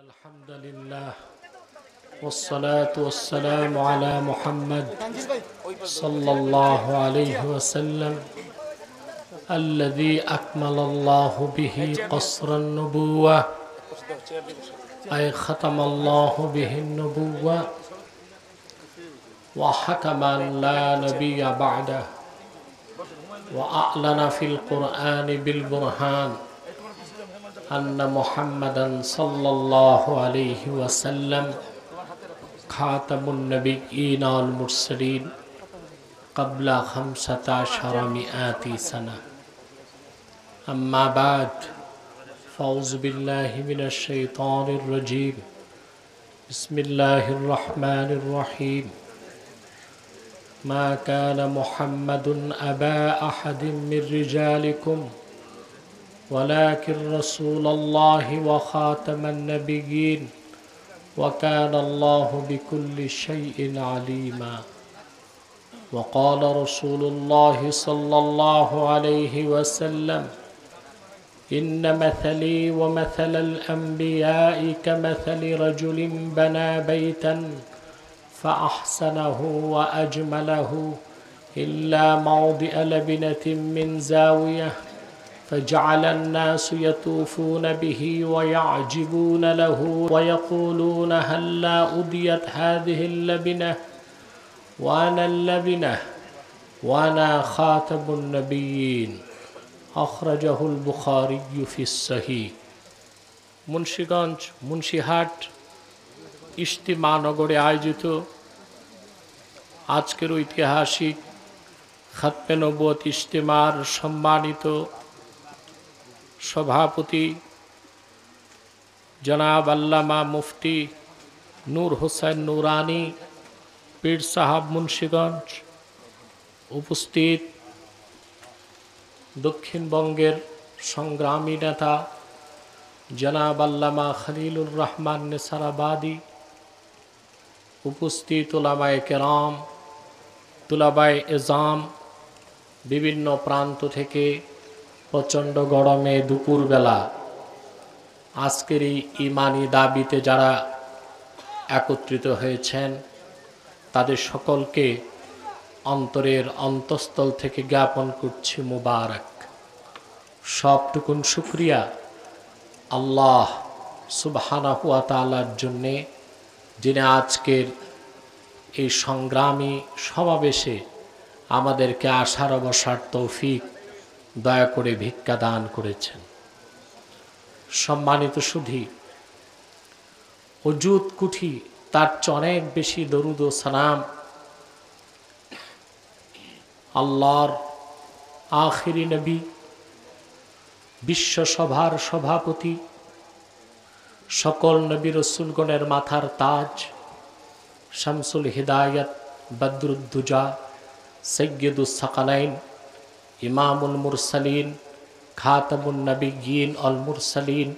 الحمد لله والصلاة والسلام على محمد صلى الله عليه وسلم الذي أكمل الله به قصر النبوة أي ختم الله به النبوة وحكم أن لا نبي بعده وأعلن في القرآن بالبرهان أن محمدا صلى الله عليه وسلم خاتم النبيين والمرسلين قبل 1500 سنة. أما بعد فأعوذ بالله من الشيطان الرجيم. بسم الله الرحمن الرحيم. ما كان محمد أبا أحد من رجالكم ولكن رسول الله وخاتم النبيين وكان الله بكل شيء عليما. وقال رسول الله صلى الله عليه وسلم إن مثلي ومثل الأنبياء كمثل رجل بنى بيتا فأحسنه وأجمله إلا موضع لبنة من زاوية فجعل الناس يطوفون به ويعجبون له ويقولون هلا أديت هذه اللبنة وأنا اللبنة وأنا خاتم النبيين. أخرجه البخاري في الصحيح. মুন্সিগঞ্জ মুন্সিহাট ইজতিমা নগরে আয়োজিত আজকের ঐতিহাসিক খাতমে নবুয়ত ইজতিমার সম্মানিত সভাপতি জনাব আল্লামা মুফতি নূর হোসেন নুরানি পীর সাহাব মুন্সিগঞ্জ, উপস্থিত দক্ষিণবঙ্গের সংগ্রামী নেতা জনাব আল্লামা খলিলুর রহমান নেসারাবাদী, উপস্থিত উলামায়ে কেরাম, তুলাবায়ে এজাম, বিভিন্ন প্রান্ত থেকে প্রচণ্ড গরমে দুপুরবেলা আজকের এই ইমানি দাবিতে যারা একত্রিত হয়েছেন তাদের সকলকে অন্তরের অন্তঃস্থল থেকে জ্ঞাপন করছি মুবারক। সবটুকুন শুকরিয়া আল্লাহ সুবহানাহু ওয়া তাআলার জন্যে, যিনি আজকের এই সংগ্রামী সমাবেশে আমাদেরকে আসার বসার তৌফিক দয়া করে ভিক্ষা দান করেছেন। সম্মানিত সুধী, ওজুদ কুঠি তার চেয়ে অনেক বেশি দরুদ ও সালাম আল্লাহর আখিরি নবী, বিশ্বসভার সভাপতি, সকল নবী রসুলগণের মাথার তাজ, শামসুল হিদায়াত, বদরুদ্দুজা, সৈয়দুস সাকালাইন, ইমামুল মুরসালিন, খাতামুন নবিয়্যিন অল মুরসালিন,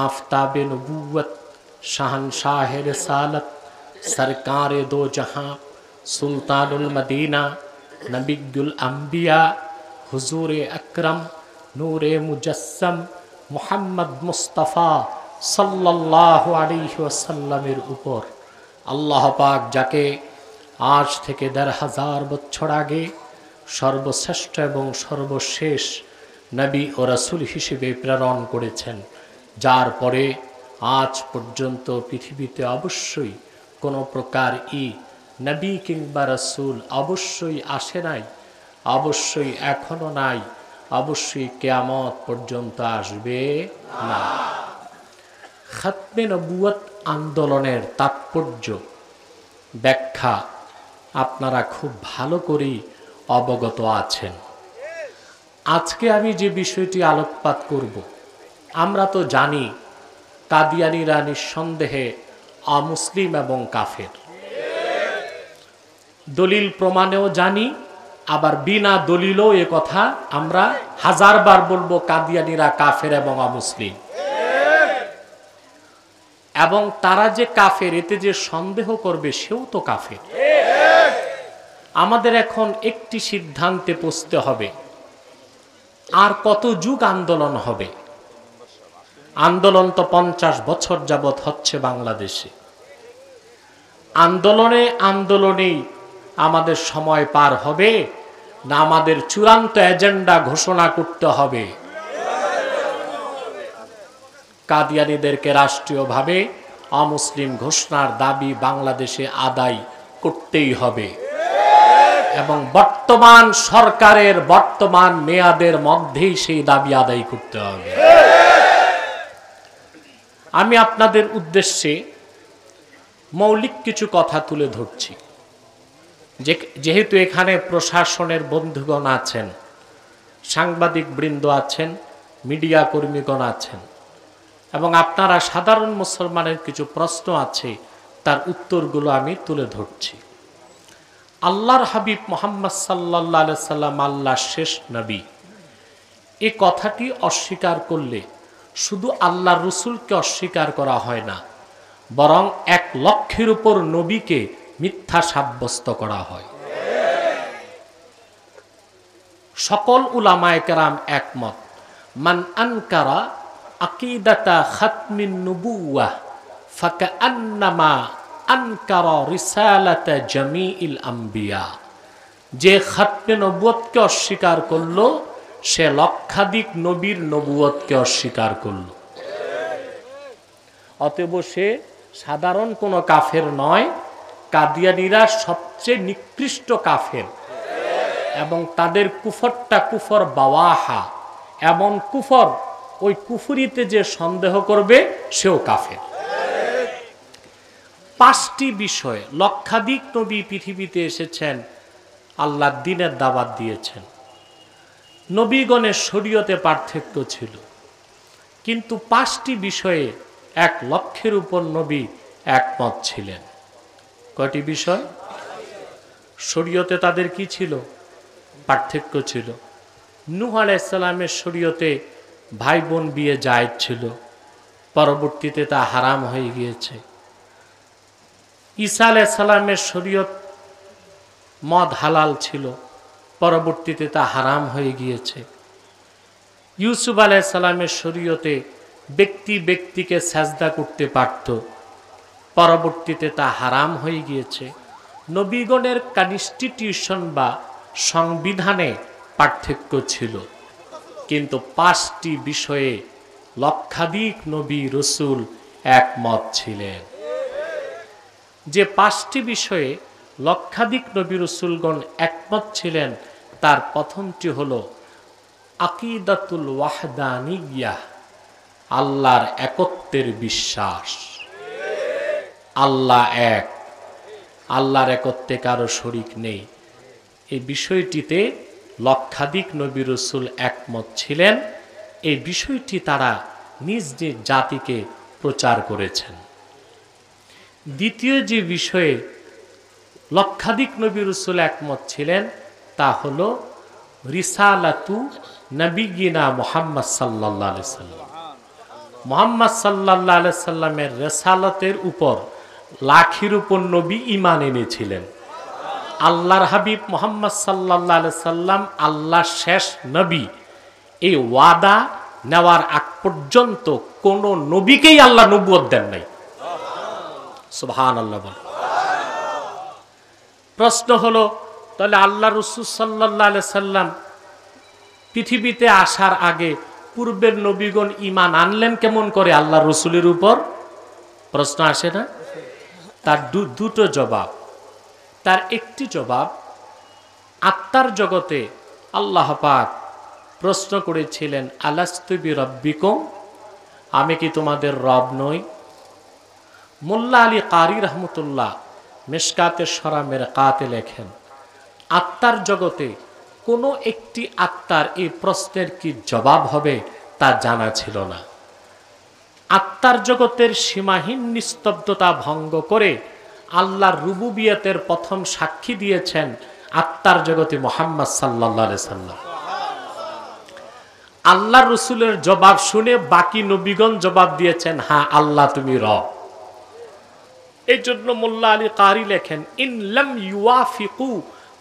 আফতাবে নবুওয়ত, শাহনশাহে রিসালত, সরকারে দো জাহাঁ, সুলতানুল মদিনা, নবিয়ুল আম্বিয়া, হুজুরে আকরম, নূরে মুজাসসম মুহাম্মদ মুস্তাফা সাল্লাল্লাহু আলাইহি ওয়াসাল্লামের উপর আল্লাহ পাক যাকে আজ থেকে ১৫০০ বছর আগে সর্বশ্রেষ্ঠ এবং সর্বশেষ নবী ও রাসূল হিসেবে প্রেরণ করেছেন, যার পরে আজ পর্যন্ত পৃথিবীতে অবশ্যই কোনো প্রকার নবী কিংবা রাসূল অবশ্যই আসে নাই, অবশ্যই এখনো নাই, অবশ্যই কিয়ামত পর্যন্ত আসবে না। খাতমে নবুয়ত আন্দোলনের তাৎপর্য ব্যাখ্যা আপনারা খুব ভালো করেই অবগত আছেন। আজকে আমি যে বিষয়টি আলোকপাত করব, আমরা তো জানি কাদিয়ানীরা নিঃসন্দেহে অমুসলিম এবং কাফের, দলিল প্রমাণেও জানি, আবার বিনা দলিলও এ কথা আমরা হাজারবার বলবো কাদিয়ানীরা কাফের এবং অমুসলিম, এবং তারা যে কাফের এতে যে সন্দেহ করবে সেও তো কাফের। আমাদের এখন একটি সিদ্ধান্তে পৌঁছতে হবে, আর কত যুগ আন্দোলন হবে? আন্দোলন তো 50 বছর যাবৎ হচ্ছে বাংলাদেশে। আন্দোলনেই আমাদের সময় পার হবে, না আমাদের চূড়ান্ত এজেন্ডা ঘোষণা করতে হবে? কাদিয়ানীদেরকে রাষ্ট্রীয়ভাবে অমুসলিম ঘোষণার দাবি বাংলাদেশে আদায় করতেই হবে এবং বর্তমান সরকারের বর্তমান মেয়াদের মধ্যেই সেই দাবি আদায় করতে হবে। আমি আপনাদের উদ্দেশ্যে মৌলিক কিছু কথা তুলে ধরছি। যেহেতু এখানে প্রশাসনের বন্ধুগণ আছেন, সাংবাদিক বৃন্দ আছেন, মিডিয়া কর্মীগণ আছেন এবং আপনারা সাধারণ মুসলমানের কিছু প্রশ্ন আছে, তার উত্তরগুলো আমি তুলে ধরছি। আল্লাহর হাবিব মুহাম্মদ সাল্লাল্লাহু আলাইহি সাল্লাম আল্লাহর শেষ নবী, এই কথাটি অস্বীকার করলে শুধু আল্লাহর রাসূলকে অস্বীকার করা হয় না, বরং 1 লক্ষের উপর নবীকে মিথ্যা সাব্যস্ত করা হয়। সকল উলামায়ে কেরাম একমত, মান আনকারা আকিদাতা খাতমিন নুবুওয়াহ ফাকান্নামা আনকারা রিসালাতা জামিইল আম্বিয়া। যে খাতমে নবুয়তকে অস্বীকার করলো, সে লক্ষাধিক নবীর নবুয়তকে অস্বীকার করলো। অতএব সে সাধারণ কোনো কাফের নয়, কাদিয়ানীরা সবচেয়ে নিকৃষ্ট কাফের এবং তাদের কুফরটা কুফর বাওয়াহা, এমন কুফর ওই কুফরিতে যে সন্দেহ করবে সেও কাফের। 5টি বিষয়, লক্ষাধিক নবী পৃথিবীতে এসেছেন, আল্লাহর দ্বীনের দাওয়াত দিয়েছেন। নবীগণের শরীয়তে পার্থক্য ছিল, কিন্তু 5টি বিষয়ে 1 লক্ষের উপর নবী একমত ছিলেন। কয়টি বিষয়? শরীয়তে তাদের কি ছিল? পার্থক্য ছিল। নূহ আলাইহিস সালামের শরীয়তে ভাই বোন বিয়ে জায়েজ ছিল, পরবর্তীতে তা হারাম হয়ে গিয়েছে। ঈসা আলাইহিস সালামের শরীয়ত মদ হালাল ছিল, পরবর্তীতে তা হারাম হয়ে গিয়েছে। ইউসুফ আলাইহিস সালামের শরীয়তে ব্যক্তি ব্যক্তিকে সাজদা করতে পারত, পরবর্তীতে তা হারাম হয়ে গিয়েছে। নবীগণের কনস্টিটিউশন বা সংবিধানে পার্থক্য ছিল, কিন্তু 5টি বিষয়ে লক্ষাধিক নবী রাসূল একমত ছিলেন। যে 5টি বিষয়ে লক্ষাধিক নবী রাসূলগণ একমত ছিলেন, তার প্রথমটি হলো আকিদাতুল ওয়াহদানিয়াহ, আল্লাহর একত্বের বিশ্বাস। আল্লাহ এক, আল্লাহর একত্বে কারো শরীক নেই। এই বিষয়টিতে লক্ষাধিক নবী রাসূল একমত ছিলেন। এই বিষয়টি তারা নিজ নিজ জাতিকে প্রচার করেছেন। দ্বিতীয় যে বিষয়ে লক্ষাধিক নবী রাসূল একমত ছিলেন, তা হলো রিসালাতু নবিয়িনা মুহাম্মদ সাল্লাল্লাহু আলাইহি সাল্লাম। মুহাম্মদ সাল্লাল্লাহু আলাইহি সাল্লামের রিসালাতের উপর লাখের উপর নবী ঈমান এনেছিলেন। আল্লাহর হাবিব মুহাম্মদ সাল্লাল্লাহু আলাইহি সাল্লাম আল্লাহর শেষ নবী, এই ওয়াদা নেওয়ার আগ পর্যন্ত কোন নবীকেই আল্লাহ নবুয়ত দেন নাই। সুবহানাল্লাহ। প্রশ্ন হলো, তাহলে আল্লাহ রাসূল সাল্লাল্লাহু আলাইহি সাল্লাম পৃথিবীতে আসার আগে পূর্বের নবীগণ ঈমান আনলেন কেমন করে আল্লাহ রাসূলের উপর? প্রশ্ন আসে না? তার দুটো জবাব। তার একটি জবাব, আত্মার জগতে আল্লাহ পাক প্রশ্ন করেছিলেন, আলাস্তু বিরাব্বিকুম, আমি কি তোমাদের রব নই? মোল্লা আলী কারি রহমতুল্লাহ মিশকাতের শরামের কাতে লেখেন, আত্মার জগতে কোনো একটি আত্মার এই প্রশ্নের কি জবাব হবে তা জানা ছিল না। আত্মার জগতের সীমাহীন নিস্তব্ধতা ভঙ্গ করে আল্লাহর রুবুবিয়তের প্রথম সাক্ষী দিয়েছেন আত্মার জগতে মুহাম্মদ সাল্লাল্লাহু আলাইহি সাল্লাম। আল্লাহর রাসূলের জবাব শুনে বাকি নবীগণ জবাব দিয়েছেন, হ্যাঁ আল্লাহ তুমি রব। এই জন্য মোল্লা আলী কারি লেখেন, ইন লাম ইউয়াফিকু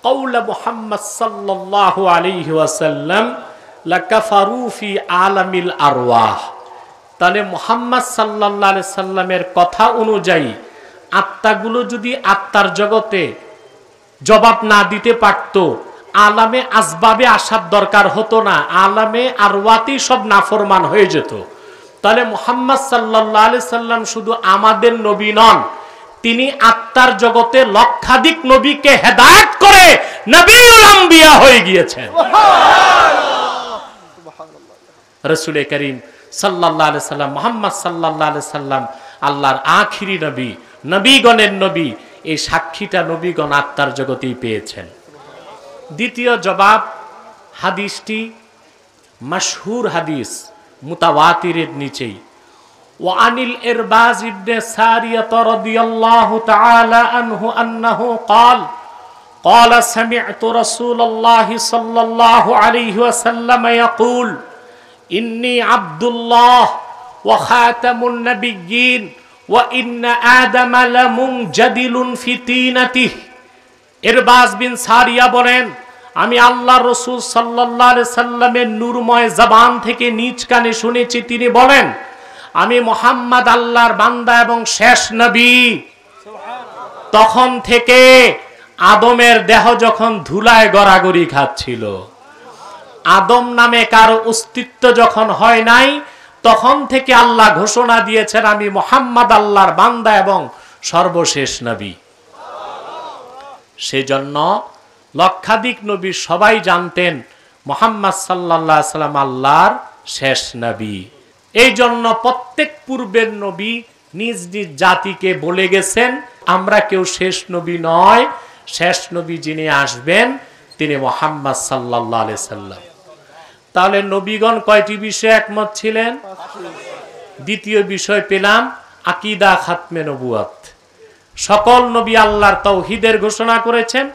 কওলা মুহাম্মদ সাল্লাল্লাহু আলাইহি ওয়াসাল্লাম লাকাফারু ফি আলামিল আরওয়াহ। তাহলে মুহাম্মদ সাল্লাল্লাহু আলাইহি সাল্লামের কথা অনুযায়ী আত্মাগুলো যদি আত্মার জগতে জবাব না দিতে পারত, আলামে আসবাবে আসার দরকার হতো না, আলামে আরওয়াতেই সব নাফরমান হয়ে যেত। তাহলে মুহাম্মদ সাল্লাল্লাহু আলাইহি সাল্লাম শুধু আমাদের নবী নন, তিনি আত্মার জগতে লক্ষাধিক নবীকে হেদায়েত করে নবীউল আম্বিয়া হয়ে গিয়েছেন। রাসূল করিম সাল্লাল্লাহু আলাইহি সাল্লাম, মুহাম্মদ সাল্লাল্লাহু আলাইহি সাল্লাম আল্লাহর আখিরি নবী, নবীগণের নবী। এই সাক্ষীটা নবীগণ আত্মার জগতেই পেয়েছেন। দ্বিতীয় জবাব, হাদিসটি মাশহুর হাদিস, মুতাওয়াতিরের নিচেই। ওয়ানিল ইরবাজ ইবনে সারিয়াহ রাদিয়াল্লাহু তাআলা আনহু আন্নাহু قال قال سمعت رسول الله صلى الله عليه وسلم يقول إني عبد الله وخاتم النبيين وإن آدم لمنجدل في طينته। ইরবাজ বিন সারিয়া বলেন, আমি আল্লাহ রাসূল সাল্লাল্লাহু আলাইহি সাল্লামের নূরময় জবান থেকে নিজ কানে শুনেছি, তিনি বলেন, আমি মুহাম্মদ আল্লাহর বান্দা এবং শেষ নবী। তখন থেকে আদমের দেহ যখন ধুলায় গড়াগড়ি খাচ্ছিল, আদম নামে কারো অস্তিত্ব যখন হয় নাই, তখন থেকে আল্লাহ ঘোষণা দিয়েছেন আমি মুহাম্মদ আল্লাহর বান্দা এবং সর্বশেষ নবী। সেজন্য লক্ষাধিক নবী সবাই জানতেন মুহাম্মদ সাল্লাল্লাহু আলাইহি সাল্লাম আল্লাহর শেষ নবী। এই জন্য প্রত্যেক পূর্বের নবী নিজ নিজ জাতিকে বলে গেছেন, আমরা কেউ শেষ নবী নয়, শেষ নবী যিনি আসবেন তিনি মুহাম্মদ সাল্লাল্লাহু আলাইহি সাল্লাম। তাহলে নবীগণ কয়টি বিষয়ে একমত ছিলেন? দ্বিতীয় বিষয় পেলাম আকীদা খাতমে নবুয়ত। সকল নবী আল্লাহর তাওহীদের ঘোষণা করেছেন,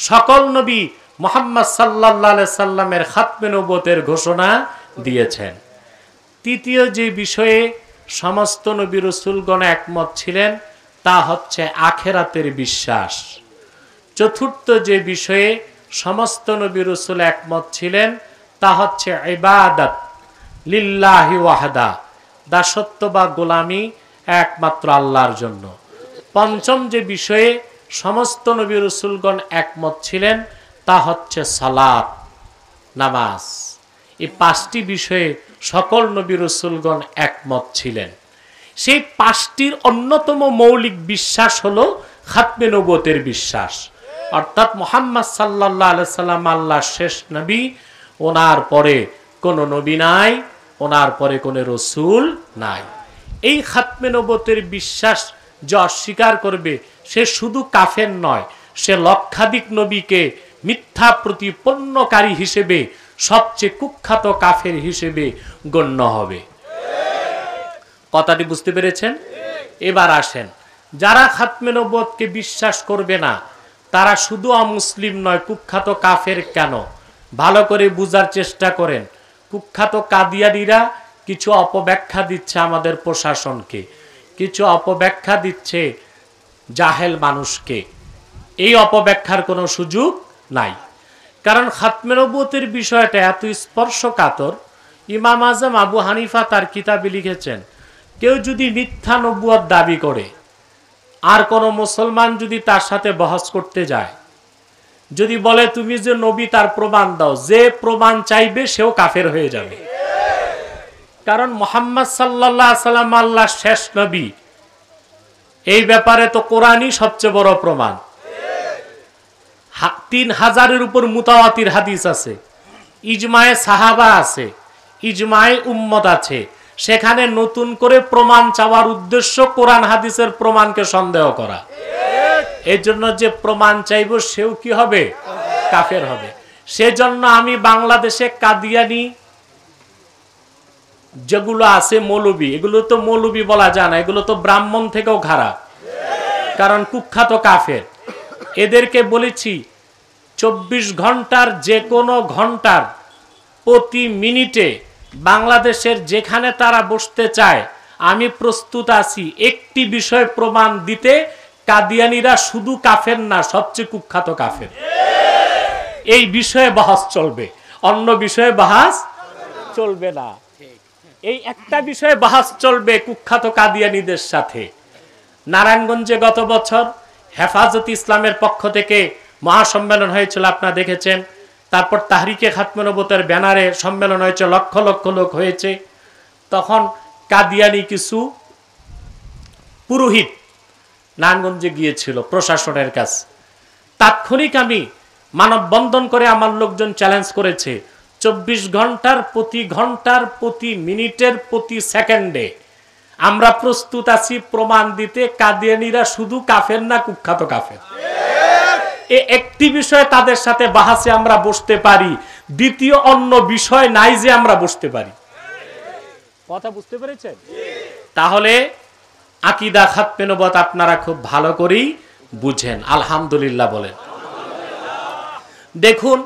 সকল নবী মুহাম্মদ সাল্লাল্লাহু আলাইহি সাল্লামের খাতমে নবুয়তের ঘোষণা দিয়েছেন। তৃতীয় যে বিষয়ে সমস্ত নবী রাসূলগণ একমত ছিলেন তা হচ্ছে আখিরাতের বিশ্বাস। চতুর্থ যে বিষয়ে সমস্ত নবী রাসূল একমত ছিলেন তা হচ্ছে ইবাদত লিল্লাহি ওয়াহদা, দাসত্ব বা গোলামি একমাত্র আল্লাহর জন্য। পঞ্চম যে বিষয়ে সমস্ত নবী রাসূলগণ একমত ছিলেন তা হচ্ছে সালাত, নামাজ। এই পাঁচটি বিষয়ে সকল নবী রাসূলগণ একমত ছিলেন। সেই পাঁচটির অন্যতম মৌলিক বিশ্বাস হলো খাতমে নবুয়তের বিশ্বাস, অর্থাৎ মুহাম্মদ সাল্লাল্লাহু আলাইহি সাল্লাম আল্লাহর শেষ নবী, ওনার পরে কোনো নবী নাই, ওনার পরে কোনো রাসূল নাই। এই খাতমে নবুয়তের বিশ্বাস যে অস্বীকার করবে সে শুধু কাফের নয়, সে লক্ষাধিক নবীকে মিথ্যা প্রতিপন্নকারী হিসেবে সবচেয়ে কুখ্যাত কাফের হিসেবে গণ্য হবে। কথাটি বুঝতে পেরেছেন? এবার আসেন, যারা খাতমে নবুয়তকে বিশ্বাস করবে না তারা শুধু অমুসলিম নয়, কুখ্যাত কাফের কেন? ভালো করে বুঝার চেষ্টা করেন। কুখ্যাত কাদিয়ানীরা কিছু অপব্যাখ্যা দিচ্ছে আমাদের প্রশাসনকে, কিছু অপব্যাখ্যা দিচ্ছে জাহেল মানুষকে। এই অপব্যাখ্যার কোনো সুযোগ নাই, কারণ খাতমে নবুয়তের বিষয়টা এত স্পর্শকাতর। ইমাম আজম আবু হানিফা তার কিতাবে লিখেছেন, কেউ যদি মিথ্যা নবুয়ত দাবি করে আর কোন মুসলমান যদি তার সাথে বহস করতে যায়, যদি বলে তুমি যে নবী তার প্রমাণ দাও, যে প্রমাণ চাইবে সেও কাফের হয়ে যাবে। কারণ মুহাম্মদ সাল্লাল্লাহু আলাইহি সাল্লাম আল্লাহর শেষ নবী, এই ব্যাপারে তো কোরআনই সবচেয়ে বড় প্রমাণ। 3000-এর উপর মুতাওয়াতির হাদিস আছে, ইজমায়ে সাহাবা আছে, ইজমায়ে উম্মত আছে। সেখানে নতুন করে প্রমাণ চাওয়ার উদ্দেশ্য কোরআন হাদিসের প্রমাণকে সন্দেহ করা। এর জন্য যে প্রমাণ চাইব সেও কি হবে? কাফের হবে। সেজন্য আমি বাংলাদেশে কাদিয়ানি যেগুলো আছে মৌলবী, এগুলো তো মৌলবী বলা যায় না, এগুলো তো ব্রাহ্মণ থেকেও খারাপ, কারণ কুখ্যাত কাফের। এদেরকে বলেছি 24 ঘন্টার যে কোনো ঘন্টার প্রতি মিনিটে বাংলাদেশের যেখানে তারা বসতে চায় আমি প্রস্তুত আছি একটি বিষয় প্রমাণ দিতে, কাদিয়ানীরা শুধু কাফের না, সবচেয়ে কুখ্যাত কাফের। এই বিষয়ে বহস চলবে, অন্য বিষয়ে বহস চলবে না। এই একটা বিষয়ে বাহাস চলবে কুখ্যাত কাদিয়ানীদের সাথে। নারায়ণগঞ্জে গত বছর হেফাজত ইসলামের পক্ষ থেকে মহাসম্মেলন হয়েছিল, আপনারা দেখেছেন। তারপর তাহরিকে খাতমে নবুয়তের ব্যানারে সম্মেলন হয়েছে, লক্ষ লক্ষ লোক হয়েছে। তখন কাদিয়ানী কিছু পুরোহিত নারায়ণগঞ্জে গিয়েছিল প্রশাসনের কাছে। তাৎক্ষণিক আমি মানববন্ধন করে আমার লোকজন চ্যালেঞ্জ করেছে, 24 ঘন্টার প্রতি মিনিটের প্রতি সেকেন্ডে আমরা প্রস্তুত আছি প্রমাণ দিতে কাদিয়ানীরা শুধু কাফের না, কুখ্যাত কাফের। এই একটি বিষয়ে তাদের সাথে বাহাসে আমরা বসতে পারি, দ্বিতীয় অন্য বিষয় নাই যে আমরা বসতে পারি। কথা বুঝতে পেরেছেন? তাহলে আকীদা খাতমে নবুয়ত আপনারা খুব ভালো করেই বুঝেন। আলহামদুলিল্লাহ বলেন। দেখুন,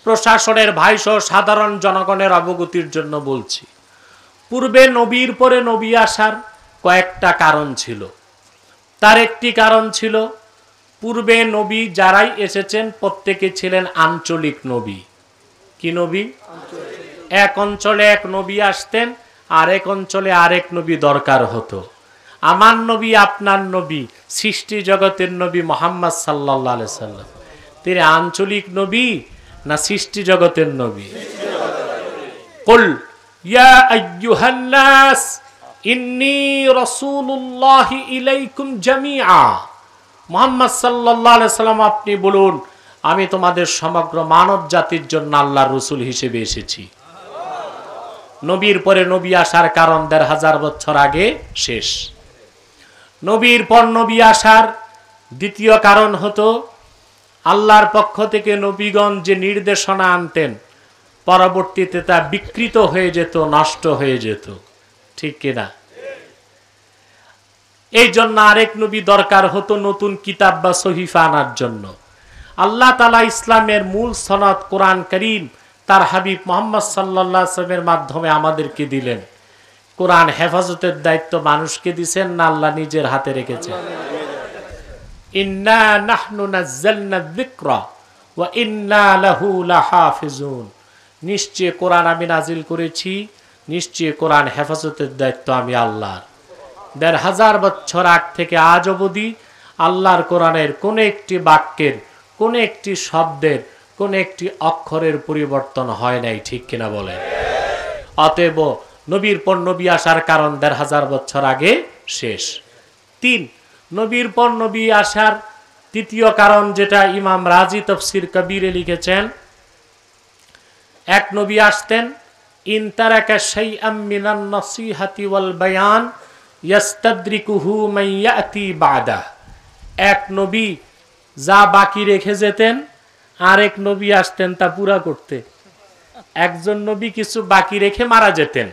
প্রশাসনের ভাইসহ সাধারণ জনগণের অবগতির জন্য বলছি, পূর্বে নবীর পরে নবী আসার কয়েকটা কারণ ছিল। তার একটি কারণ ছিল, পূর্বে নবী যারাই এসেছেন প্রত্যেকে ছিলেন আঞ্চলিক নবী। কি নবী? এক অঞ্চলে এক নবী আসতেন, আরেক অঞ্চলে আরেক নবী দরকার হতো। আমার নবী, আপনার নবী, সৃষ্টি জগতের নবী মুহাম্মদ সাল্লাল্লাহু আলাইহি সাল্লাম, তিনি আঞ্চলিক নবী না সৃষ্টি জগতের নবী? কুল ইয়া আইয়ুহান নাস ইন্নী রাসূলুল্লাহি ইলাইকুম জামিআ। মুহাম্মদ সাল্লাল্লাহু আলাইহি সাল্লাম, আপনি বলুন, আমি তোমাদের সমগ্র মানব জাতির জন্য আল্লাহর রাসূল হিসেবে এসেছি। নবীর পরে নবী আসার কারণ ১৫০০ বছর আগে শেষ। নবীর পর নবী আসার দ্বিতীয় কারণ হতো, আল্লাহর পক্ষ থেকে নবীগণ যে নির্দেশনা আনতেন পরবর্তীতে তা বিকৃত হয়ে যেত, নষ্ট হয়ে যেত। ঠিক কিনা? এই জন্য আরেক নবী দরকার হতো নতুন কিতাব বা সহিফা আনার জন্য। আল্লাহ তাআলা ইসলামের মূল সনদ কোরআন কারীম তার হাবিব মুহাম্মদ সাল্লাল্লাহু আলাইহি ওয়াসাল্লামের মাধ্যমে আমাদেরকে দিলেন। কোরআন হেফাজতের দায়িত্ব মানুষকে দিবেন না আল্লাহ নিজের হাতে রেখেছেন? ইন্না নাহনু নাযালনা যিকরা ওয়া ইন্না লাহু লাহাফিজুন। নিশ্চয় কোরআন আমি নাজিল করেছি, নিশ্চয় কোরআন হেফাজতের দায়িত্ব আমি আল্লাহর। ১৫০০ বছর আগ থেকে আজ অবধি আল্লাহর কোরআনের কোন একটি বাক্যের, কোন একটি শব্দের, কোন একটি অক্ষরের পরিবর্তন হয় নাই। ঠিক কিনা বলেন? অতএব নবীর পর নবী আসার কারণ ১৫০০ বছর আগে শেষ। ৩, নবীর পর নবী আসার তৃতীয় কারণ, যেটা ইমাম রাজি তাফসীর কবিরে লিখেছেন, এক নবী আসতেন, ইন তারাকা শাইআম মিনান নসিহাতি ওয়াল বায়ান ইয়াস্তাদরিকুহু মান ইয়াতি বাদা। এক নবী যা বাকি রেখে যেতেন, আরেক নবী আসতেন তা পুরা করতে। একজন নবী কিছু বাকি রেখে মারা যেতেন,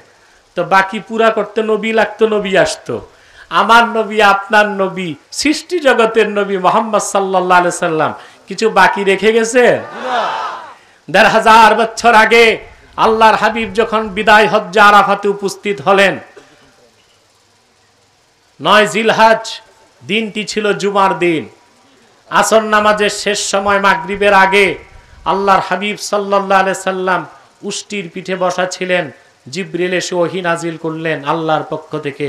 তো বাকি পুরা করতে নবী লাগতো, নবী আসতো। আমার নবী, আপনার নবী, সৃষ্টি জগতের নবী মুহাম্মদ সাল্লাল্লাহু আলাইহি সাল্লাম কিছু বাকি রেখে গেছে? ১৫০০ বছর আগে আল্লাহর হাবিব যখন বিদায় হজ্জে আরাফাতে উপস্থিত হলেন, ৯ জিলহজ দিনটি ছিল জুমার দিন। আসর নামাজের শেষ সময় মাগরিবের আগে আল্লাহর হাবিব সাল্লাল্লাহু আলাইহি সাল্লাম উষ্টির পিঠে বসা ছিলেন। জিবরিল এসে ওহী নাজিল করলেন আল্লাহর পক্ষ থেকে,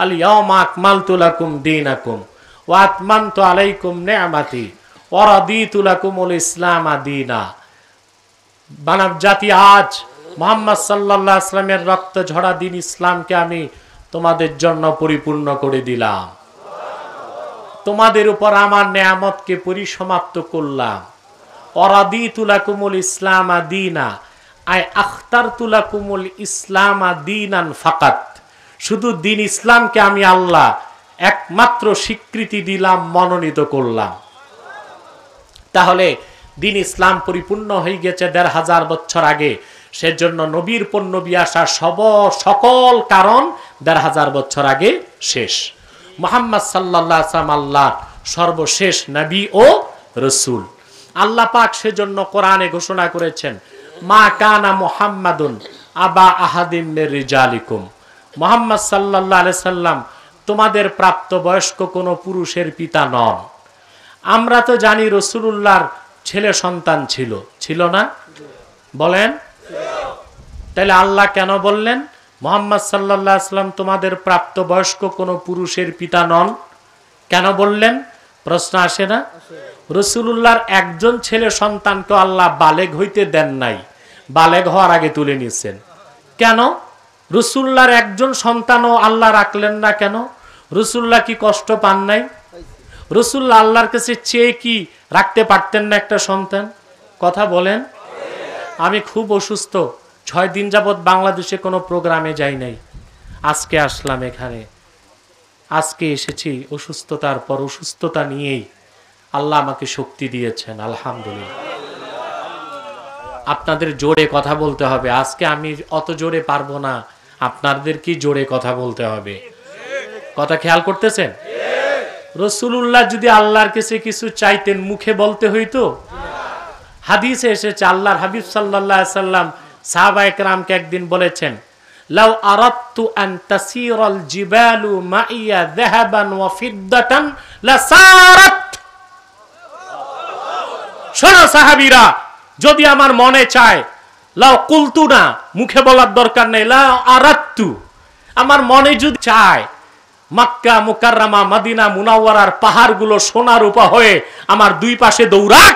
আল ইয়াউমা আকমালতু লাকুম দীনাকুম ওয়া আতমামতু আলাইকুম নি'মাতি ওয়া রাদিতু লাকুমুল ইসলাম দীনা। মানব জাতি আজ মুহাম্মদ সাল্লাল্লাহু আলাইহি সাল্লামের রক্ত ঝরা দিন ইসলামকে আমি তোমাদের জন্য পরিপূর্ণ করে দিলাম। তোমাদের উপর আমার নেয়ামতকে পরিসমাপ্ত করলাম। ওয়া রাদিতু লাকুমুল ইসলাম দীনা, আই আখতারতু লাকুমুল ইসলাম দীনান ফাকাত। শুধু দিন ইসলামকে আমি আল্লাহ একমাত্র স্বীকৃতি দিলাম, মনোনীত করলাম। তাহলে দিন ইসলাম পরিপূর্ণ হয়ে গেছে ১৫০০ বছর আগে। সেজন্য নবীর পর নবী আসা সকল কারণ ১৫০০ বছর আগে শেষ। মুহাম্মদ সাল্লাল্লাহু আলাইহি ওয়াসাল্লাম আল্লাহর সর্বশেষ নবী ও রাসূল। আল্লাহ পাক সেজন্য কোরআনে ঘোষণা করেছেন, মা কানা মুহাম্মাদুন আবা আহাদিম মির রিজালিকুম। মুহাম্মদ সাল্লাল্লাহু আলাইহি সাল্লাম তোমাদের প্রাপ্ত বয়স্ক কোনো পুরুষের পিতা নন। আমরা তো জানি রাসূলুল্লাহর ছেলে সন্তান ছিল, ছিল না? বলেন। তাহলে আল্লাহ কেন বললেন মুহাম্মদ সাল্লাল্লাহু আলাইহি সাল্লাম তোমাদের প্রাপ্তবয়স্ক কোনো পুরুষের পিতা নন। কেন বললেন? প্রশ্ন আসে না? রাসূলুল্লাহর একজন ছেলে সন্তানকে আল্লাহ বালেগ হইতে দেন নাই, বালেগ হওয়ার আগে তুলে নিয়েছেন। কেন? রাসূলুল্লাহর একজন সন্তানও আল্লাহ রাখলেন না কেন? রাসূলুল্লাহ কি কষ্ট পান নাই? রাসূলুল্লাহ আল্লাহর কাছে চেয়ে কি রাখতে পারতেন না একটা সন্তান? কথা বলেন। আমি খুব অসুস্থ, 6 দিন যাবত বাংলাদেশে কোনো প্রোগ্রামে যাই নাই। আজকে আসলাম এখানে, আজকে এসেছি অসুস্থতার পর। অসুস্থতা নিয়েই আল্লাহ আমাকে শক্তি দিয়েছেন, আলহামদুলিল্লাহ। আপনাদের জোরে কথা বলতে হবে। আজকে আমি অত জোরে পারবো না, আপনাদের কি জোরে কথা বলতে হবে। কথা খেয়াল করতেছেন? রাসূলুল্লাহ যদি আল্লাহর কাছে কিছু চাইতেন মুখে বলতে হইতো? হাদিসে এসেছে আল্লাহর হাবিব সাল্লাল্লাহু আলাইহি সাল্লাম সাহাবায়ে কেরামকে একদিন বলেছেন, লাউ আরাদতু আন তাসিরাল জিবালু মাইয়া যাহাবান ওয়া ফিদ্দাতান লাসারাত। শোনো সাহাবীরা, যদি আমার মনে চায়, লাউ কুলতু না, মুখে বলার দরকার নেই, লাউ আরাদতু, আমার মনে যদি চায় মক্কা মুকাররমা মদিনা মুনাওয়ারার পাহাড়গুলো সোনার রূপা হয়ে আমার দুই পাশে দৌড়াক,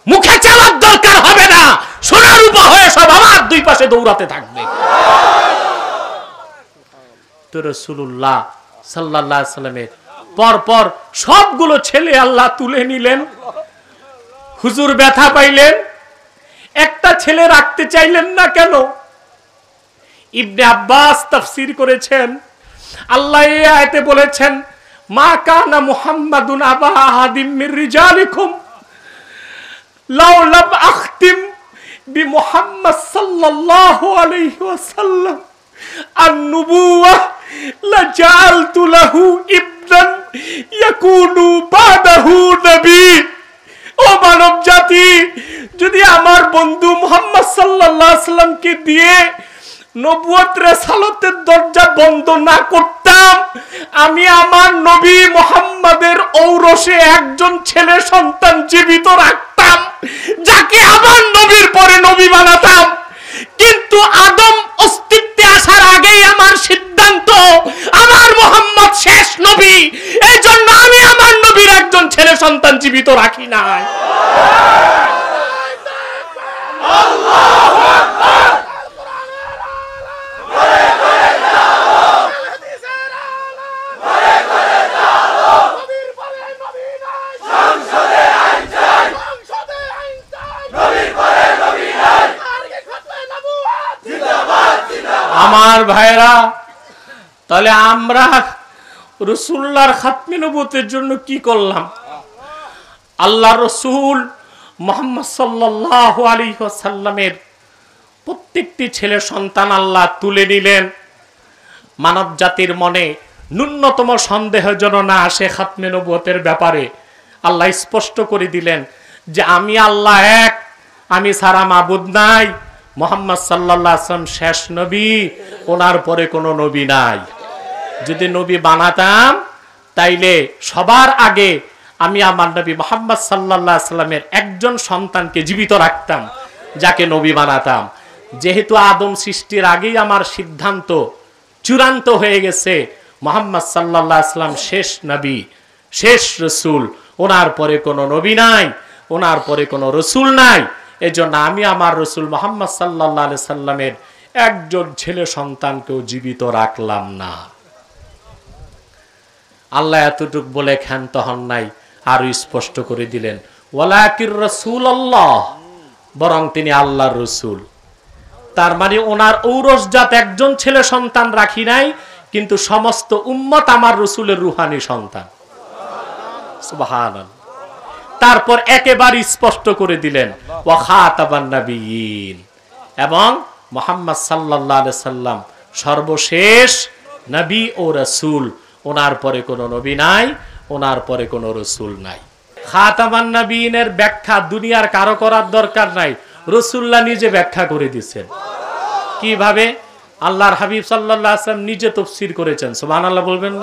মুখে চালার দরকার হবে না, সোনার রূপা হয়ে সব আমার দুই পাশে দৌড়াতে থাকবে। তো রাসূলুল্লাহ সাল্লাল্লাহু আলাইহি সাল্লামের পরপর সবগুলো ছেলে আল্লাহ তুলে নিলেন। হুজুর ব্যথা পাইলেন, একটা ছেলে রাখতে চাইলেন না কেন? ইবনে আব্বাস তাফসীর করেছেন, আল্লাহ এই আয়াতে বলেছেন, মা কানা মুহাম্মাদুন আবা আহাদিম মির রিজালিকুম লাউ লাম আখতিম বিমুহাম্মাদ সাল্লাল্লাহু আলাইহি ওয়াসাল্লাম আন-নুবুওয়াহ লাজালতু লাহু ইবনান ইয়াকুনু বাদাহু নবী। ও মানব জাতি, যদি আমার বন্ধু মুহাম্মদ সাল্লাল্লাহু আলাইহি ওয়াসাল্লামকে দিয়ে নবুয়ত রিসালাতের দরজা বন্ধ না করতাম, আমি আমার নবী মুহাম্মাদের ঔরসে একজন ছেলে সন্তান জীবিত রাখতাম, যাকে আমার নবীর পরে নবী বানাতাম। কিন্তু আদম অস্তিত্বে আসার আগেই আমার সিদ্ধান্ত, আমার মুহাম্মদ শেষ নবী, এই জন্য আমি আমার নবীর একজন ছেলে সন্তান জীবিত রাখি নাই। আল্লাহু আকবার। আমার ভাইরা, তাহলে আমরা রাসূলুল্লাহর খাতমে নবুয়তের জন্য কি করলাম? আল্লাহ রাসূল মুহাম্মদ সাল্লাল্লাহু আলাইহি ওয়াসাল্লামের প্রত্যেকটি ছেলে সন্তান আল্লাহ তুলে নিলেন। মানব জাতির মনে ন্যূনতম সন্দেহ যেন না আসে খাতমে নবুয়তের ব্যাপারে। আল্লাহ স্পষ্ট করে দিলেন যে আমি আল্লাহ এক, আমি ছাড়া মাবুদ নাই, মুহাম্মদ সাল্লাল্লাহু আলাইহি ওয়াসাল্লাম শেষ নবী, ওনার পরে কোনো নবী নাই। যদি নবী বানাতাম তাইলে সবার আগে আমি আমার নবী মুহাম্মদ সাল্লাল্লাহু আলাইহি ওয়াসাল্লামের একজন সন্তানকে জীবিত রাখতাম, যাকে নবী বানাতাম। যেহেতু আদম সৃষ্টির আগেই আমার সিদ্ধান্ত চূড়ান্ত হয়ে গেছে, মুহাম্মদ সাল্লাল্লাহু আলাইহি ওয়াসাল্লাম শেষ নবী, শেষ রাসূল, ওনার পরে কোনো নবী নাই, ওনার পরে কোনো রাসূল নাই। এজন্য আমি আমার রাসূল মুহাম্মদ সাল্লাল্লাহু আলাইহি সাল্লামের একজন ছেলে সন্তানকেও জীবিত রাখলাম না। আল্লাহ এতটুকু বলে ক্ষান্ত হন নাই, আরো স্পষ্ট করে দিলেন, ওয়ালাকির রাসূলুল্লাহ, বরং তিনি আল্লাহর রাসূল। তার মানে ওনার ঔরসজাত একজন ছেলে সন্তান রাখি নাই, কিন্তু সমস্ত উম্মত আমার রাসূলের রূহানি সন্তান। সুবহানাল্লাহ। তারপর একেবারে স্পষ্ট করে দিলেন, ওয়া খাতাবান নবিয়্যিন, এবং মুহাম্মদ সাল্লাল্লাহু আলাইহি সাল্লাম সর্বশেষ নবী ও রাসূল, ওনার পরে কোনো নবী নাই, ওনার পরে কোনো রাসূল নাই। খাতাবান নবিয়্যিনের ব্যাখ্যা দুনিয়ার কারো করার দরকার নাই, রাসূলুল্লাহ নিজে ব্যাখ্যা করে দিয়েছেন। কিভাবে? আল্লাহর হাবিব সাল্লাল্লাহু আলাইহি ওয়াসাল্লাম নিজে তাফসীর করেছেন। সুবহানাল্লাহ বলবেন।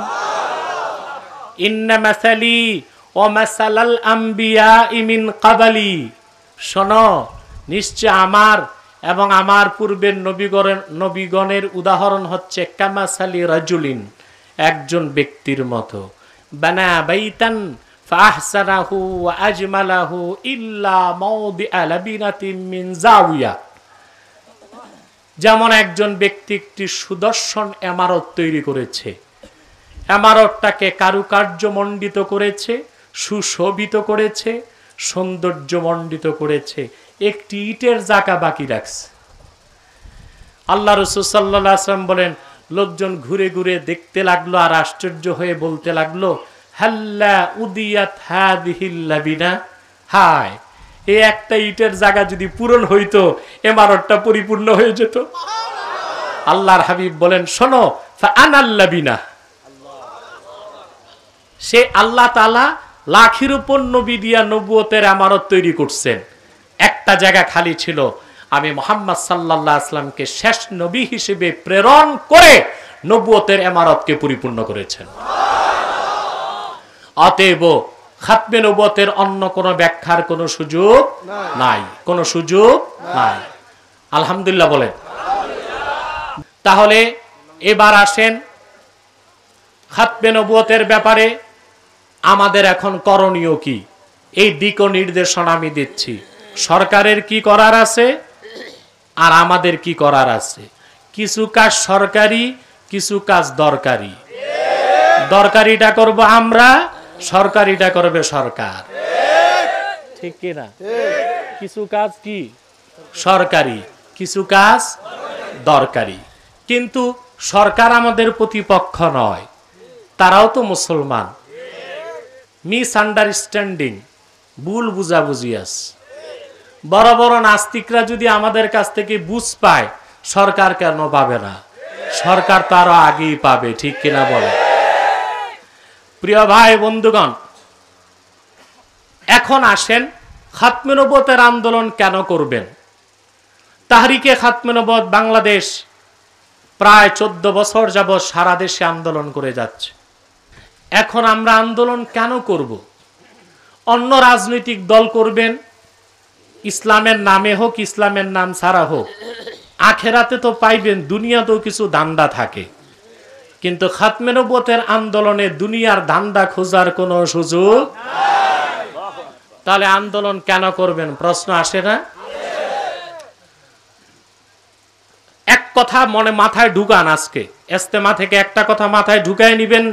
ইন্না মাসালি ও মাসালাল আম্বিয়া মিন ক্বাবলি, শোনো, নিশ্চয় আমার এবং আমার পূর্বের নবীগণের উদাহরণ হচ্ছে কামাসালি রাজুলিন, একজন ব্যক্তির মতো, বানা বাইতান ফাহসানাহু ওয়া আজমালাহু ইল্লা মাওদিআ লাবিনাতিন মিন জাওিয়া। যেমন একজন ব্যক্তি একটি সুদর্শন ইমারত তৈরি করেছে, ইমারতটাকে কারুকার্যমণ্ডিত করেছে, সুশোভিত করেছে, সৌন্দর্যমণ্ডিত করেছে, একটি ইটের জায়গা বাকি রাখছে। আল্লাহ রাসূল সাল্লাল্লাহু আলাইহি ওয়াসাল্লাম বলেন, লোকজন ঘুরে ঘুরে দেখতে লাগলো আর আশ্চর্য হয়ে বলতে লাগলো, হাল্লা উদিয়াত হাদিহিল লাবিনা, হায়, এই একটা ইটের জায়গা যদি পূরণ হইতো ইমারতটা পরিপূর্ণ হয়ে যেত। আল্লাহর হাবিব বলেন, শোনো, ফাআনাল লাবিনা, সে আল্লাহ তাআলা লাখের উপর নবী দিয়া নবুয়তের ইমারত তৈরি করছেন, একটা জায়গা খালি ছিল, আমি মুহাম্মদ সাল্লাল্লাহু আলাইহি ওয়াসাল্লামকে শেষ নবী হিসেবে প্রেরণ করে নবুয়তের ইমারতকে পরিপূর্ণ করেছেন। অতএব খাতমে নবুয়তের অন্য কোনো ব্যাখ্যার কোনো সুযোগ নাই, কোনো সুযোগ নাই। আলহামদুলিল্লাহ বলেন। তাহলে এবার আসেন খাতমে নবুয়তের ব্যাপারে আমাদের এখন করণীয় কি, এই দিক ও নির্দেশনা আমি দিচ্ছি। সরকারের কি করার আছে আর আমাদের কি করার আছে। কিছু কাজ সরকারি, কিছু কাজ দরকারি। দরকারিটা করব আমরা, সরকারিটা করবে সরকার, ঠিক কি না? কিছু কাজ কি সরকারি, কিছু কাজ দরকারি। কিন্তু সরকার আমাদের প্রতিপক্ষ নয়, তারাও তো মুসলমান। মিস আন্ডারস্ট্যান্ডিং, ভুল বুঝাবুঝি আছে। বড় বড় নাস্তিকরা যদি আমাদের কাছ থেকে বুঝ পায়, সরকার কেন পাবে না? সরকার তো আরো আগেই পাবে, ঠিক কিনা বলে? প্রিয় ভাই বন্ধুগণ, এখন আসেন খাতমে নবুয়তের আন্দোলন কেন করবেন। তাহরিকে খাতমে নবুয়ত বাংলাদেশ প্রায় 14 বছর যাবৎ সারা দেশে আন্দোলন করে যাচ্ছে। এখন আমরা আন্দোলন কেন করব? অন্য রাজনৈতিক দল করবেন, ইসলামের নামে হোক, ইসলামের নাম ছাড়া হোক, আখেরাতে তো পাইবেন, দুনিয়াতেও কিছু দান্দা থাকে। কিন্তু খাতমে নবুয়তের আন্দোলনে দুনিয়ার ধান্দা খোঁজার কোনো সুযোগ নাই। তাহলে আন্দোলন কেন করবেন প্রশ্ন আসে না? এক কথা মনে মাথায় ঢুকান, আজকে ইজতেমা থেকে একটা কথা মাথায় ঢুকায় নিবেন,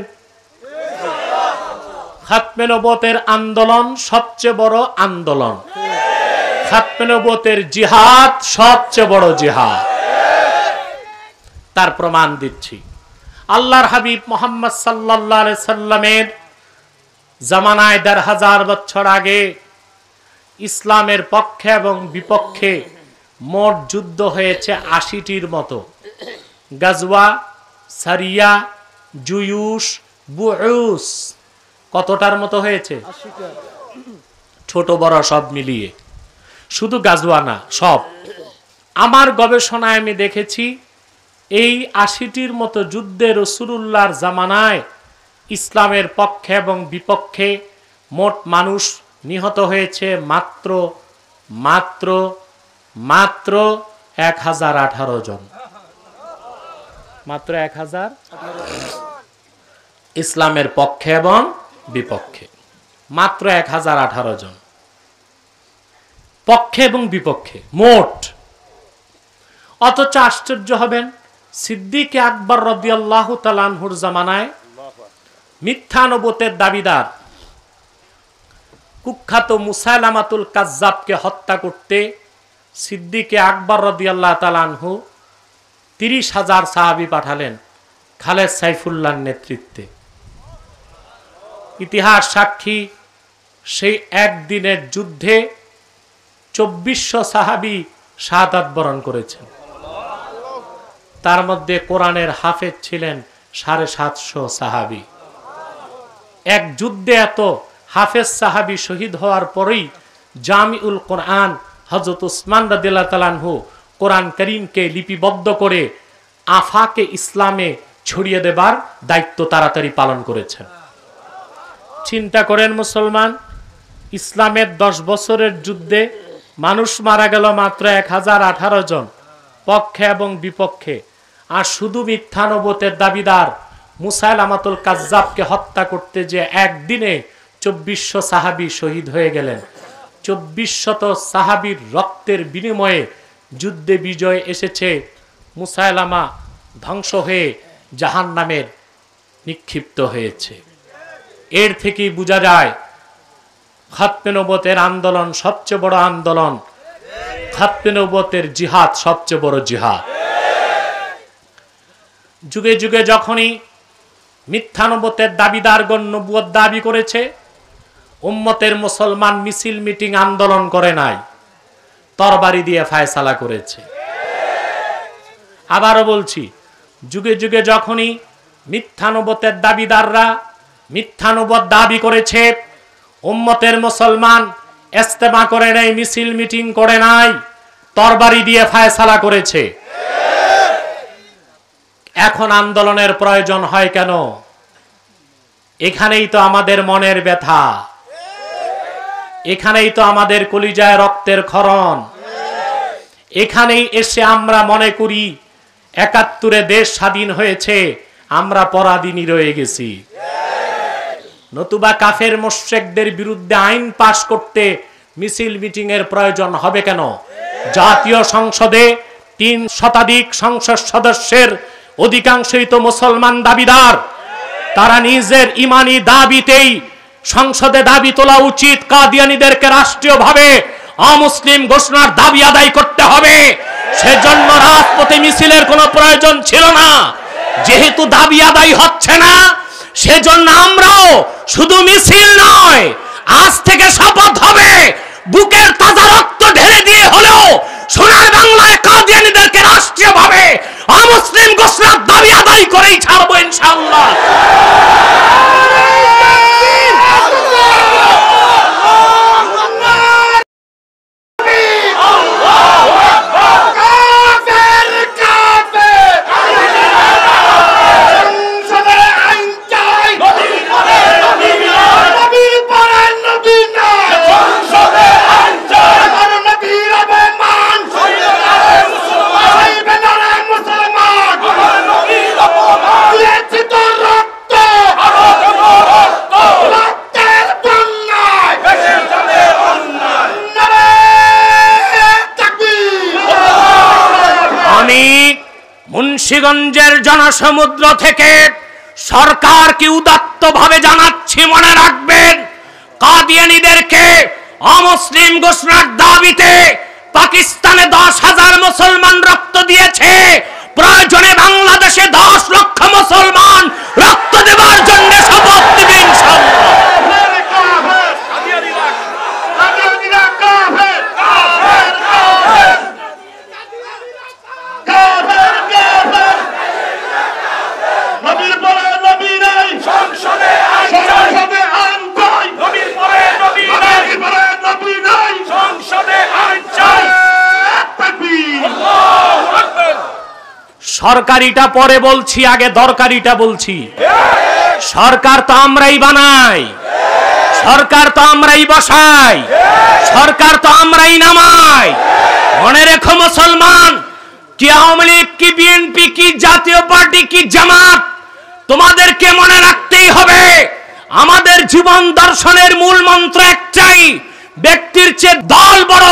খাতমে নবুয়তের আন্দোলন সবচেয়ে বড় আন্দোলন। খাতমে নবুয়তের জিহাদ সবচেয়ে বড় জিহাদ। তার প্রমাণ দিচ্ছি। আল্লাহর হাবিব মুহাম্মদ সাল্লাল্লাহু আলাইহি সাল্লামের জামানায় ১৫০০ বছর আগে ইসলামের পক্ষে এবং বিপক্ষে মোট যুদ্ধ হয়েছে ৮০টির মতো। গাজওয়া, সারিয়া, জুয়ুশ, বুউস, কতটার মতো হয়েছে? ছোট বড় সব মিলিয়ে, শুধু গাজওয়া না, সব। আমার গবেষণায় আমি দেখেছি এই ৮০টির মতো যুদ্ধে রাসূলুল্লাহর জামানায় ইসলামের পক্ষে এবং বিপক্ষে মোট মানুষ নিহত হয়েছে মাত্র মাত্র মাত্র ১০১৮ জন। মাত্র ১০০০ ইসলামের পক্ষে এবং বিপক্ষে, মাত্র ১০১৮ জন পক্ষে এবং বিপক্ষে মোট। অথচ আশ্চর্য হবেন, সিদ্দিক আকবর রাদিয়াল্লাহু তাআলা আনহুর জামানায় মিথ্যা নবুয়তের দাবিদার কুখ্যাত মুসাইলামাতুল কাজ্জাবকে হত্যা করতে সিদ্দিক আকবর রাদিয়াল্লাহু তাআলা আনহু ৩০,০০০ সাহাবী পাঠালেন খালেদ সাইফুল্লাহর নেতৃত্বে। ইতিহাস সাক্ষী, সেই একদিনের যুদ্ধে ২৪০০ সাহাবী শাহাদাত বরণ করেছেন। তার মধ্যে কোরআনের হাফেজ ছিলেন ৭৫০ সাহাবী। এক যুদ্ধে এত হাফেজ সাহাবী শহীদ হওয়ার পরেই জামিউল কোরআন হযরত উসমান রাদিয়াল্লাহু তাআলা আনহু কোরআন কারীমকে লিপিবদ্ধ করে আফাকে ইসলামে ছড়িয়ে দেবার দায়িত্ব তাড়াতাড়ি পালন করেছেন। চিন্তা করেন মুসলমান, ইসলামের ১০ বছরের যুদ্ধে মানুষ মারা গেল মাত্র 1018 জন, পক্ষে এবং বিপক্ষে। আর শুধু মিথ্যা নবুয়তের দাবিদার মুসাইলামাতুল কাজ্জাবকে হত্যা করতে যে একদিনে 2400 সাহাবী শহীদ হয়ে গেলেন। 2400 সাহাবীর রক্তের বিনিময়ে যুদ্ধে বিজয় এসেছে। মুসাইলামা ধ্বংস হয়ে জাহান্নামের নিক্ষিপ্ত হয়েছে। এর থেকেই বোঝা যায় খাতমে নবুয়তের আন্দোলন সবচেয়ে বড় আন্দোলন, খাতমে নবুয়তের জিহাদ সবচেয়ে বড় জিহাদ। যুগে যুগে যখনই মিথ্যা নবুয়তের দাবিদারগণ নবুয়ত দাবি করেছে, উম্মতের মুসলমান মিছিল মিটিং আন্দোলন করে নাই, তরবারি দিয়ে ফায়সালা করেছে। আবারও বলছি, যুগে যুগে যখনই মিথ্যা নবুয়তের দাবিদাররা মিথ্যা নবুয়ত দাবি করেছে, উম্মতের মুসলমান ইজতেমা করে নাই, মিছিল মিটিং করে নাই, তরবারি দিয়ে ফায়সালা করেছে। এখন আন্দোলনের প্রয়োজন হয় কেন? এখানেই তো আমাদের মনের ব্যথা, এখানেই তো আমাদের কলিজায় রক্তের ক্ষরণ। এখানেই এসে আমরা মনে করি ৭১ দেশ স্বাধীন হয়েছে, আমরা পরাধীনই রয়ে গেছি। নতুবা কাফের মুশরিকদের বিরুদ্ধে আইন পাশ করতে মিছিল মিটিং এর প্রয়োজন হবে কেন? জাতীয় সংসদে ৩ শতাধিক সংসদ সদস্যের অধিকাংশই তো মুসলমান দাবিদার। তারা নিজের ইমানি দাবিতেই সংসদে দাবি তোলা উচিত, কাদিয়ানীদেরকে রাষ্ট্রীয়ভাবে অমুসলিম ঘোষণার দাবি আদায় করতে হবে। সেজন্য রাজপথে মিছিলের কোনো প্রয়োজন ছিল না। যেহেতু দাবি আদায় হচ্ছে না, সেজন্য আমরাও শুধু মিছিল নয়, আজ থেকে শপথ হবে, বুকের তাজা রক্ত ঢেলে দিয়ে হলেও সোনার বাংলায় কাদিয়ানীদেরকে রাষ্ট্রীয়ভাবে অমুসলিম ঘোষণার দাবি আদায় করেই ছাড়বো ইনশাআল্লাহ। মুন্সিগঞ্জের জনসমুদ্র থেকে সরকারকে উদাত্তভাবে জানাচ্ছি, মনে রাখবেন, কাদিয়ানীদেরকে অমুসলিম ঘোষণার দাবিতে পাকিস্তানে 10,000 মুসলমান রক্ত দিয়েছে, প্রয়োজনে বাংলাদেশে 10 লক্ষ মুসলমান রক্ত দেওয়ার জন্য শপথ নেবেন ইনশাআল্লাহ। সরকারিটা পরে বলছি, আগে দরকারিটা বলছি। সরকার তো আমরাই বানাই, সরকার তো আমরাই বসাই, সরকার তো আমরাই নামাই। মনে রেখো মুসলমান, কি আওয়ামী লীগ, কি বিএনপি, কি জাতীয় পার্টি, কি জামাত, তোমাদেরকে মনে রাখতেই হবে আমাদের জীবন দর্শনের মূল মন্ত্র একটাই, ব্যক্তির চেয়ে দল বড়,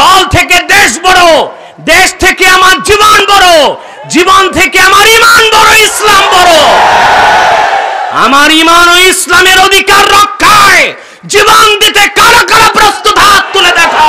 দল থেকে দেশ বড়, দেশ থেকে আমার জীবন বড়, জীবন থেকে আমার ঈমান বড়, ইসলাম বড়। আমার ঈমান ও ইসলামের অধিকার রক্ষায় জীবন দিতে কারা কারা প্রস্তুত, হাত তুলে দেখা।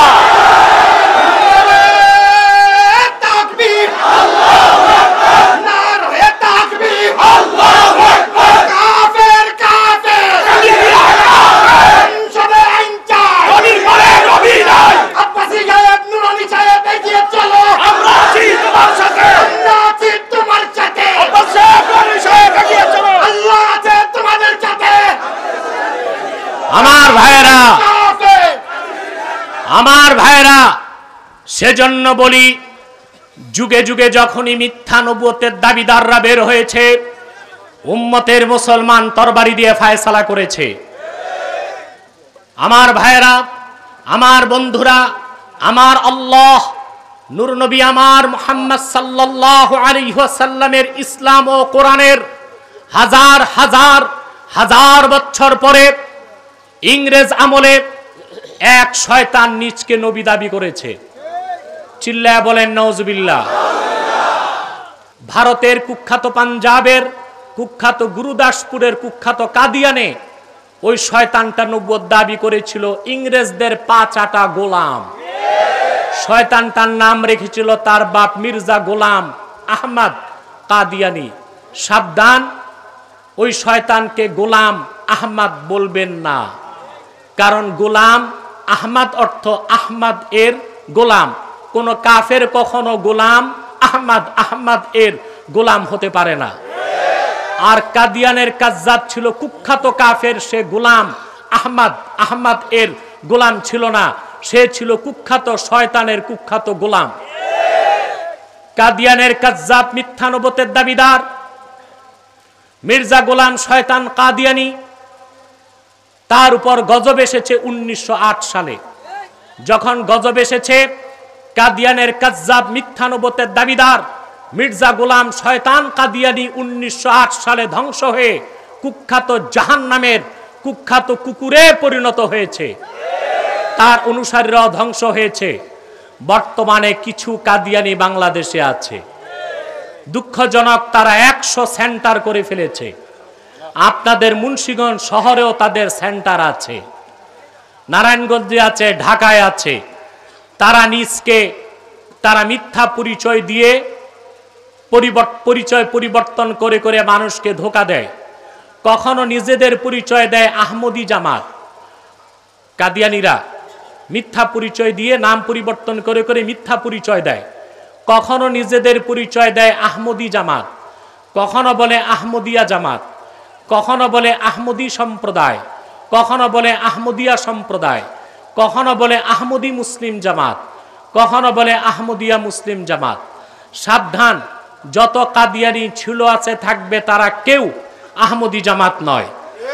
আমার ভাইরা, সেজন্য বলি, যুগে যুগে যখনই মিথ্যা নবুয়তের দাবিদাররা বের হয়েছে, উম্মতের মুসলমান তরবারি দিয়ে ফায়সালা করেছে। আমার ভাইরা, আমার বন্ধুরা, আমার আল্লাহ নূর নবী আমার মুহাম্মদ সাল্লাল্লাহু আলাইহি ওয়াসাল্লামের ইসলাম ও কোরআনের হাজার হাজার হাজার বছর পরে ইংরেজ আমলে এক শয়তান নিজকে নবী দাবি করেছে। চিল্লায়া বলেন নাউজুবিল্লাহ। ভারতের কুখ্যাত, পাঞ্জাবের কুখ্যাত, গুরুদাসপুরের কুখ্যাত কাদিয়ানে ওই শয়তানটা নবুয়ত দাবি করেছিল ইংরেজদের পা চাটা গোলাম। শয়তানটার নাম রেখেছিল তার বাপ মির্জা গোলাম আহমদ কাদিয়ানি। সাবধান, ওই শয়তানকে গোলাম আহমদ বলবেন না, কারণ গোলাম আহমদ অর্থ আহমদ এর গোলাম। কোন কাফের কখনো গোলাম আহমদ এর গোলাম হতে পারে না। আর কাদিয়ানের কাজ্জাব ছিল কুখ্যাত কাফের, সে গোলাম আহমদ এর গোলাম ছিল না, সে ছিল কুখ্যাত শয়তানের কুখ্যাত গোলাম। কাদিয়ানের কাজ্জাব, মিথ্যা নবুয়তের দাবিদার মির্জা গোলাম শয়তান কাদিয়ানি, তার উপর গজব এসেছে 1908 সালে। যখন গজব এসেছে, কাদিয়ানের কাজ্জাব, মিথ্যা নবুয়তের দাবিদার মির্জা গোলাম শয়তান কাদিয়ানি 1908 সালে ধ্বংস হয়ে কুখ্যাত জাহান্নামের কুখ্যাত কুকুরে পরিণত হয়েছে। তার অনুসারীরাও ধ্বংস হয়েছে। বর্তমানে কিছু কাদিয়ানি বাংলাদেশে আছে। দুঃখজনক, তারা 100 সেন্টার করে ফেলেছে। আপনাদের মুন্সিগঞ্জ শহরেও তাদের সেন্টার আছে, নারায়ণগঞ্জে আছে, ঢাকায় আছে। তারা নিজকে মিথ্যা পরিচয় দিয়ে পরিচয় পরিবর্তন করে করে মানুষকে ধোঁকা দেয়। কখনো নিজেদের পরিচয় দেয় আহমদি জামাত। কাদিয়ানিরা মিথ্যা পরিচয় দিয়ে নাম পরিবর্তন করে করে মিথ্যা পরিচয় দেয়। কখনো নিজেদের পরিচয় দেয় আহমদি জামাত, কখনো বলে আহমদিয়া জামাত, কখনো বলে আহমদি সম্প্রদায়, কখনো বলে আহমদিয়া সম্প্রদায়, কখনো বলে আহমদি মুসলিম জামাত, কখনো বলে আহমদিয়া মুসলিম জামাত। সাবধান, যত কাদিয়ানি ছিল আছে থাকবে, তারা কেউ আহমদি জামাত নয়,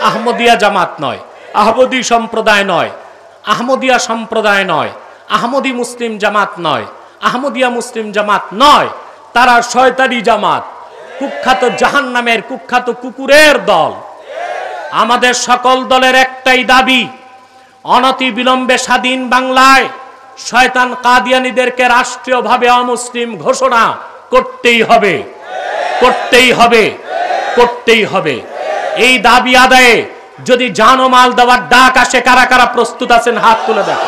আহমদিয়া জামাত নয়, আহমদি সম্প্রদায় নয়, আহমদিয়া সম্প্রদায় নয়, আহমদি মুসলিম জামাত নয়, আহমদিয়া মুসলিম জামাত নয়। তারা শয়তানি জামাত, কুখ্যাত জাহান্নামের কুখ্যাত কুকুরের দল। আমাদের সকল দলের একটাই দাবি, অনতি বিলম্বে স্বাধীন বাংলায় শয়তান কাদিয়ানীদেরকে রাষ্ট্রীয়ভাবে অমুসলিম ঘোষণা করতেই হবে, করতেই হবে, করতেই হবে। এই দাবি আদায়ে যদি জানমাল দেওয়ার ডাক আসে, কারা কারা প্রস্তুত আছেন হাত তুলে দেন,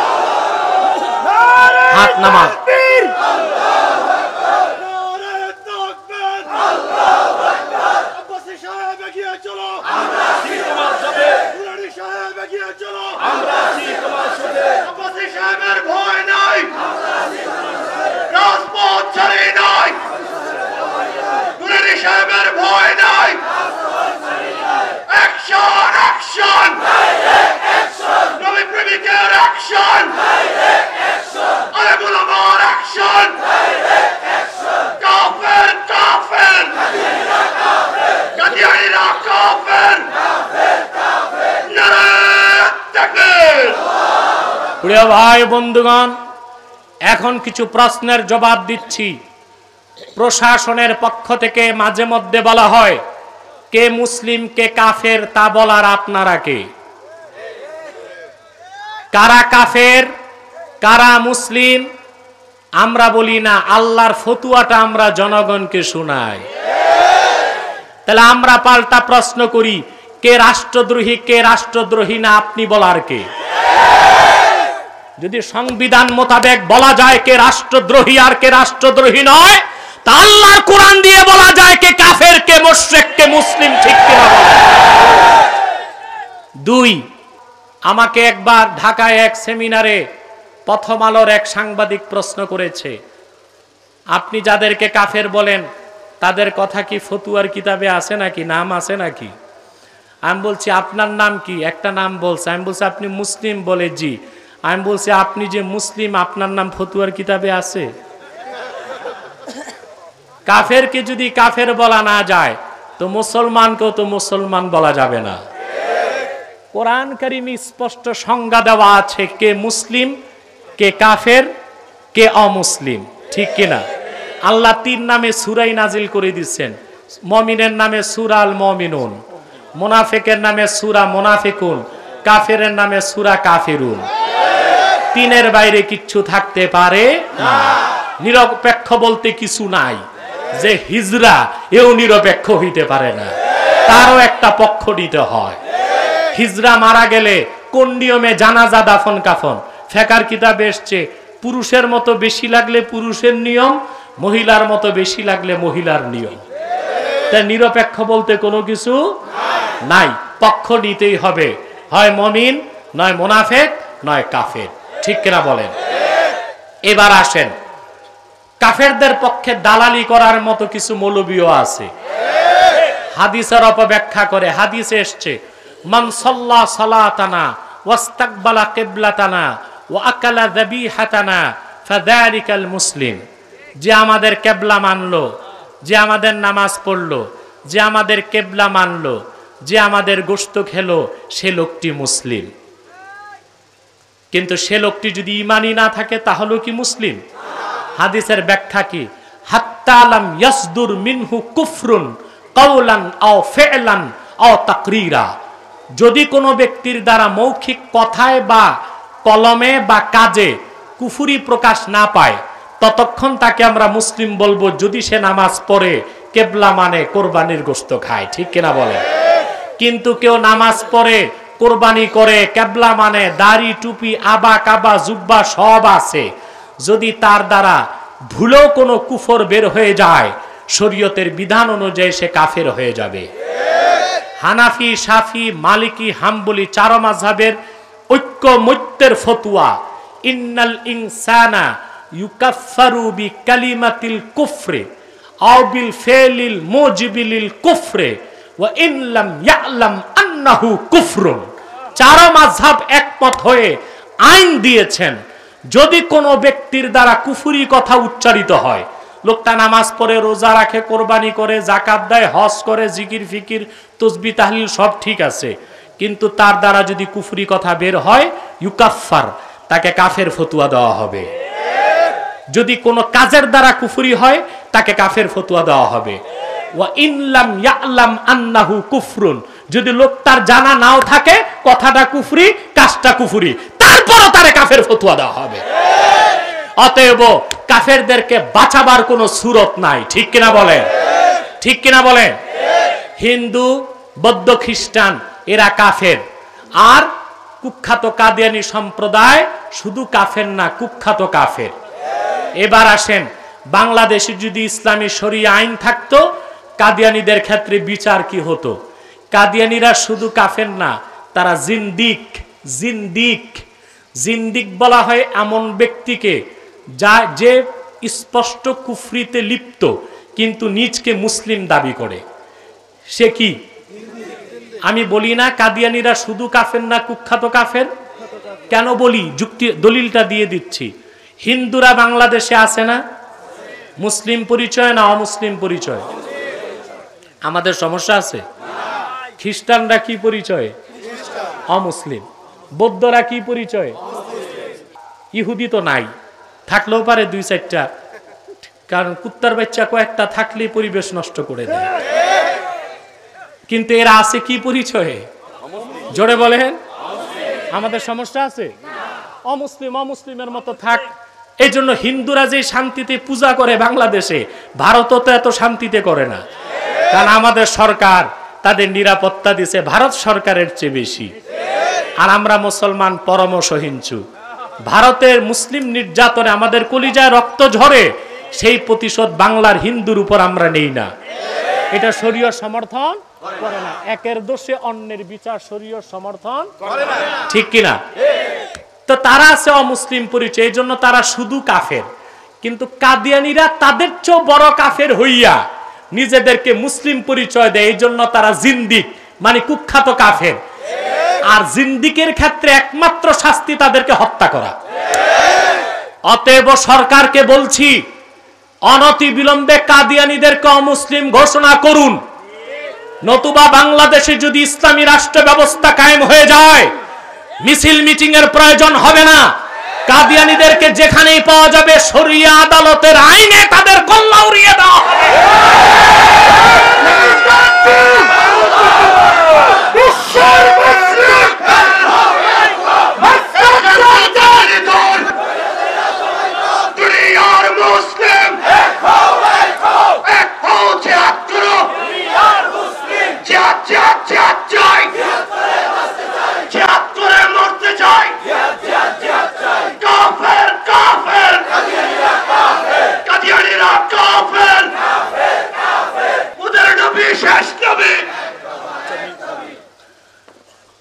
হাত নামান। প্রিয় ভাই বন্ধুগণ, এখন কিছু প্রশ্নের জবাব দিচ্ছি। প্রশাসনের পক্ষ থেকে মাঝে মধ্যে বলা হয় কে মুসলিম কে কাফের, তা বলার আপনারা কে? কারা কাফের কারা মুসলিম আমরা বলি না, আল্লাহর ফতুয়াটা আমরা জনগণকে শোনাই। তাহলে আমরা পাল্টা প্রশ্ন করি, কে রাষ্ট্রদ্রোহী কে রাষ্ট্রদ্রোহী না আপনি বলার কে? যদি সংবিধান মোতাবেক বলা যায় কে রাষ্ট্রদ্রোহী আর কে রাষ্ট্রদ্রোহী নয়, তা আল্লাহর কোরআন দিয়ে বলা যায় কে কাফের কে মুশরিক কে মুসলিম, ঠিক কিনা বলেন? দুই, আমাকে একবার ঢাকায় এক সেমিনারে প্রথম আলোর এক সাংবাদিক প্রশ্ন করেছে, আপনি যাদেরকে কাফের বলেন তাদের কথা কি ফতুয়ার কিতাবে আছে নাকি, নাম আছে নাকি? আমি বলছি আপনার নাম কি? একটা নাম বলছে। আমি বলছি আপনি মুসলিম? বলে জি। আমি বলছি আপনি যে মুসলিম, আপনার নাম ফতুয়ার কিতাবে আছে? কাফেরকে যদি কাফের বলা না যায়, তো মুসলমানকেও তো মুসলমান বলা যাবে না। কোরআন কারীমে স্পষ্ট সংজ্ঞা দেওয়া আছে কে মুসলিম কে কাফের কে অমুসলিম, ঠিক কিনা? আল্লাহ 3 নামে সূরা নাজিল করে দিচ্ছেন। মুমিনের নামে সূরা আল মুমিনুন, মুনাফিকের নামে সূরা মুনাফিকুন, কাফেরের নামে সূরা কাফিরুন। 3-এর বাইরে কিচ্ছু থাকতে পারে না। নিরপেক্ষ বলতে কিছু নাই। যে হিজরা এও নিরপেক্ষ হইতে পারে না, তারও একটা পক্ষ নিতে হয়। হিজরা মারা গেলে কোন নিয়মে জানাজা দাফন কাফন? ফিকহের কিতাবে এসেছে পুরুষের মতো বেশি লাগলে পুরুষের নিয়ম, মহিলার মতো বেশি লাগলে মহিলার নিয়ম। তাই নিরপেক্ষ বলতে কোনো কিছু নাই, পক্ষ নিতেই হবে, হয় মুমিন, নয় মুনাফিক, নয় কাফের, ঠিক কিনা বলেন? এবার আসেন, কাফেরদের পক্ষে দালালি করার মতো কিছু মৌলবীও আছে, হাদিসের অপব্যাখ্যা করে। হাদিসে এসছে মান সাল্লা সালাতানা ওয়াস্তাকবালা কিবলাতানা ওয়া আকালা যাবিহাতানা ফাযালিকাল মুসলিম। যে আমাদের কিবলা মানলো, যে আমাদের নামাজ পড়লো, যে আমাদের কিবলা মানলো, যে আমাদের গোশত খেলো, সে লোকটি মুসলিম। কিন্তু সে লোকটি যদি ঈমানই না থাকে তাহলে কি মুসলিম? হাদিসের ব্যাখ্যা কি? হাত্তা লাম ইয়াসদুর মিনহু কুফরুন কাওলান আও ফি'লান আও তাকরীরা। যদি কোনো ব্যক্তির দ্বারা মৌখিক কথায় বা কলমে বা কাজে কুফরি প্রকাশ না পায়, ততক্ষণ তাকে আমরা মুসলিম বলবো, যদি সে নামাজ পড়ে, কিবলা মানে, কোরবানির গোশত খায়, ঠিক কিনা বলে? কিন্তু কেউ নামাজ পড়ে, কোরবানি করে, কিবলা মানে, দাড়ি টুপি আবা কাবা জুব্বা সব আছে, যদি তার দ্বারা ভুলেও কোনো কুফর বের হয়ে যায়, শরীয়তের বিধান অনুযায়ী সে কাফের হয়ে যাবে। হানাফি, শাফি, মালিকি, হাম্বলি 4 মাযহাবের ঐক্যমত্যের ফতোয়া, ইন্নাল ইনসানা ইউকাফফারু বিকালিমাতিল কুফরি আও বিল ফিলিল মুজিবিলিল কুফরি ওয়া ইন লাম ইয়ালাম আন্নাহু কুফরুন। 4 মাযহাব একমত হয়ে আইন দিয়েছেন, যদি কোনো ব্যক্তির দ্বারা কুফরি কথা উচ্চারিত হয়, লোকটা নামাজ পড়ে, রোজা রাখে, কোরবানি করে, যাকাত দেয়, হজ করে, জিকির ফিকির তাসবিহ তাহলিল সব ঠিক আছে, কিন্তু তার দ্বারা যদি কুফরি কথা বের হয়, ইউকাফফার, তাকে কাফের ফতোয়া দেওয়া হবে। যদি কোনো কাজের দ্বারা কুফরি হয়, তাকে কাফের ফতোয়া দেওয়া হবে। ওয়া ইন লাম ইয়ালাম আন্নাহু কুফরুন, যদি লোকটার জানা নাও থাকে কথাটা কুফরি, কাজটা কুফরি, তারপরও তারে কাফের ফতোয়া দেওয়া হবে। অতএব কাফেরদেরকে বাঁচাবার কোনো সুরত নাই, ঠিক কিনা বলেন? ঠিক কিনা বলেন? হিন্দু, বৌদ্ধ, খ্রিস্টান এরা কাফের, আর কুখ্যাত কাদিয়ানী সম্প্রদায় শুধু কাফের না, কুখ্যাত কাফের। এবার আসেন, বাংলাদেশে যদি ইসলামী শরিয়া আইন থাকতো, কাদিয়ানীদের ক্ষেত্রে বিচার কি হতো? কাদিয়ানীরা শুধু কাফের না, তারা জিন্দিক। জিন্দিক, জিন্দিক বলা হয় এমন ব্যক্তিকে যে স্পষ্ট কুফরিতে লিপ্ত কিন্তু নিজকে মুসলিম দাবি করে। সে কি? আমি বলি না কাদিয়ানীরা শুধু কাফের না, কুখ্যাত কাফের। কেন বলি? যুক্তি দলিলটা দিয়ে দিচ্ছি। হিন্দুরা বাংলাদেশে আছে না? মুসলিম পরিচয় না অমুসলিম পরিচয়? আমাদের সমস্যা আছে। খ্রিস্টানরা কি পরিচয়? অমুসলিম। বৌদ্ধরা কি পরিচয়? ইহুদি তো নাই, থাকলেও পারে 2-4টা, কারণ কুত্তার বাচ্চা কয়েকটা থাকলে পরিবেশ নষ্ট করে দেয়। কিন্তু এরা আছে কি পরিচয়ে? জোরে বলেন। আমাদের সমস্যা আছে। অমুসলিম অমুসলিমের মতো থাক। এই জন্য হিন্দুরা যে শান্তিতে পূজা করে বাংলাদেশে, ভারতও তো এত শান্তিতে করে না, কারণ আমাদের সরকার তাদের নিরাপত্তা দিছে ভারত সরকারের চেয়ে বেশি। আর আমরা মুসলমান পরম সহিংসু। ভারতের মুসলিম নির্যাতনে আমাদের কলিজায় রক্ত ঝরে, সেই প্রতিশোধ বাংলার হিন্দুর উপর আমরা নেই না। এটা শরীয়ত সমর্থন করে না। একের দোষে অন্যের বিচার শরীয়ত সমর্থন করে না, ঠিক কিনা? তো তারা আছে অমুসলিম পরিচয়, এই জন্য তারা শুধু কাফের। কিন্তু কাদিয়ানীরা তাদের চেয়েও বড় কাফের হইয়া নিজেদেরকে মুসলিম পরিচয় দেয়, এই জন্য তারা জিন্দিক, মানে কুখ্যাত কাফের। আর জিন্দিকের ক্ষেত্রে একমাত্র শাস্তি তাদেরকে হত্যা করা। অতএব সরকারকে বলছি, অনতি বিলম্বে কাদিয়ানীদেরকে অমুসলিম ঘোষণা করুন, নতুবা বাংলাদেশে যদি ইসলামী রাষ্ট্র ব্যবস্থা কায়েম হয়ে যায়, মিছিল মিটিং এর প্রয়োজন হবে না। কাদিয়ানীদেরকে যেখানেই পাওয়া যাবে শরিয়া আদালতের আইনে তাদের গল্লা উড়িয়ে দাও।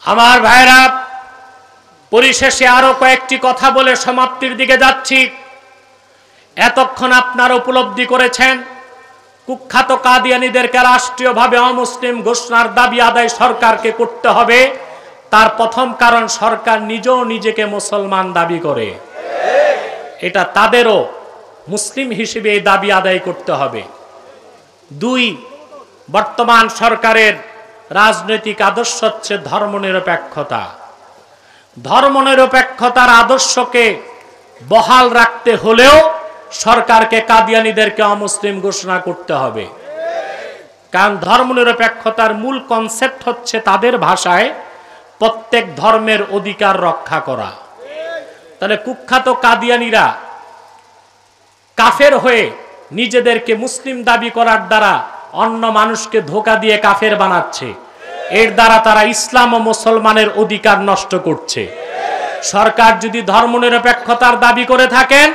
আমার ভাইরা, পরিশেষে আরো কয়েকটি কথা বলে সমাপ্তির দিকে যাচ্ছি। এতক্ষণ আপনারা উপলব্ধি করেছেন কুখ্যাত কাদিয়ানীদেরকে রাষ্ট্রীয়ভাবে অমুসলিম ঘোষণার দাবি আদায় সরকারকে করতে হবে। তার প্রথম কারণ, সরকার নিজেও নিজেকে মুসলমান দাবি করে। এটা তাদেরও মুসলিম হিসেবে এই দাবি আদায় করতে হবে। দুই, বর্তমান সরকারের রাজনৈতিক আদর্শ হচ্ছে ধর্মনিরপেক্ষতা। ধর্মনিরপেক্ষতার আদর্শকে বহাল রাখতে হলেও সরকারকে কাদিয়ানীদেরকে অমুসলিম ঘোষণা করতে হবে। কারণ ধর্মনিরপেক্ষতার মূল কনসেপ্ট হচ্ছে তাদের ভাষায় প্রত্যেক ধর্মের অধিকার রক্ষা করা। তাহলে কুখ্যাত কাদিয়ানীরা কাফের হয়ে নিজেদেরকে মুসলিম দাবি করার দ্বারা অন্য মানুষকে ধোঁকা দিয়ে কাফের বানাচ্ছে। এর দ্বারা তারা ইসলাম ও মুসলমানের অধিকার নষ্ট করছে। সরকার যদি ধর্মনিরপেক্ষতার দাবি করে থাকেন,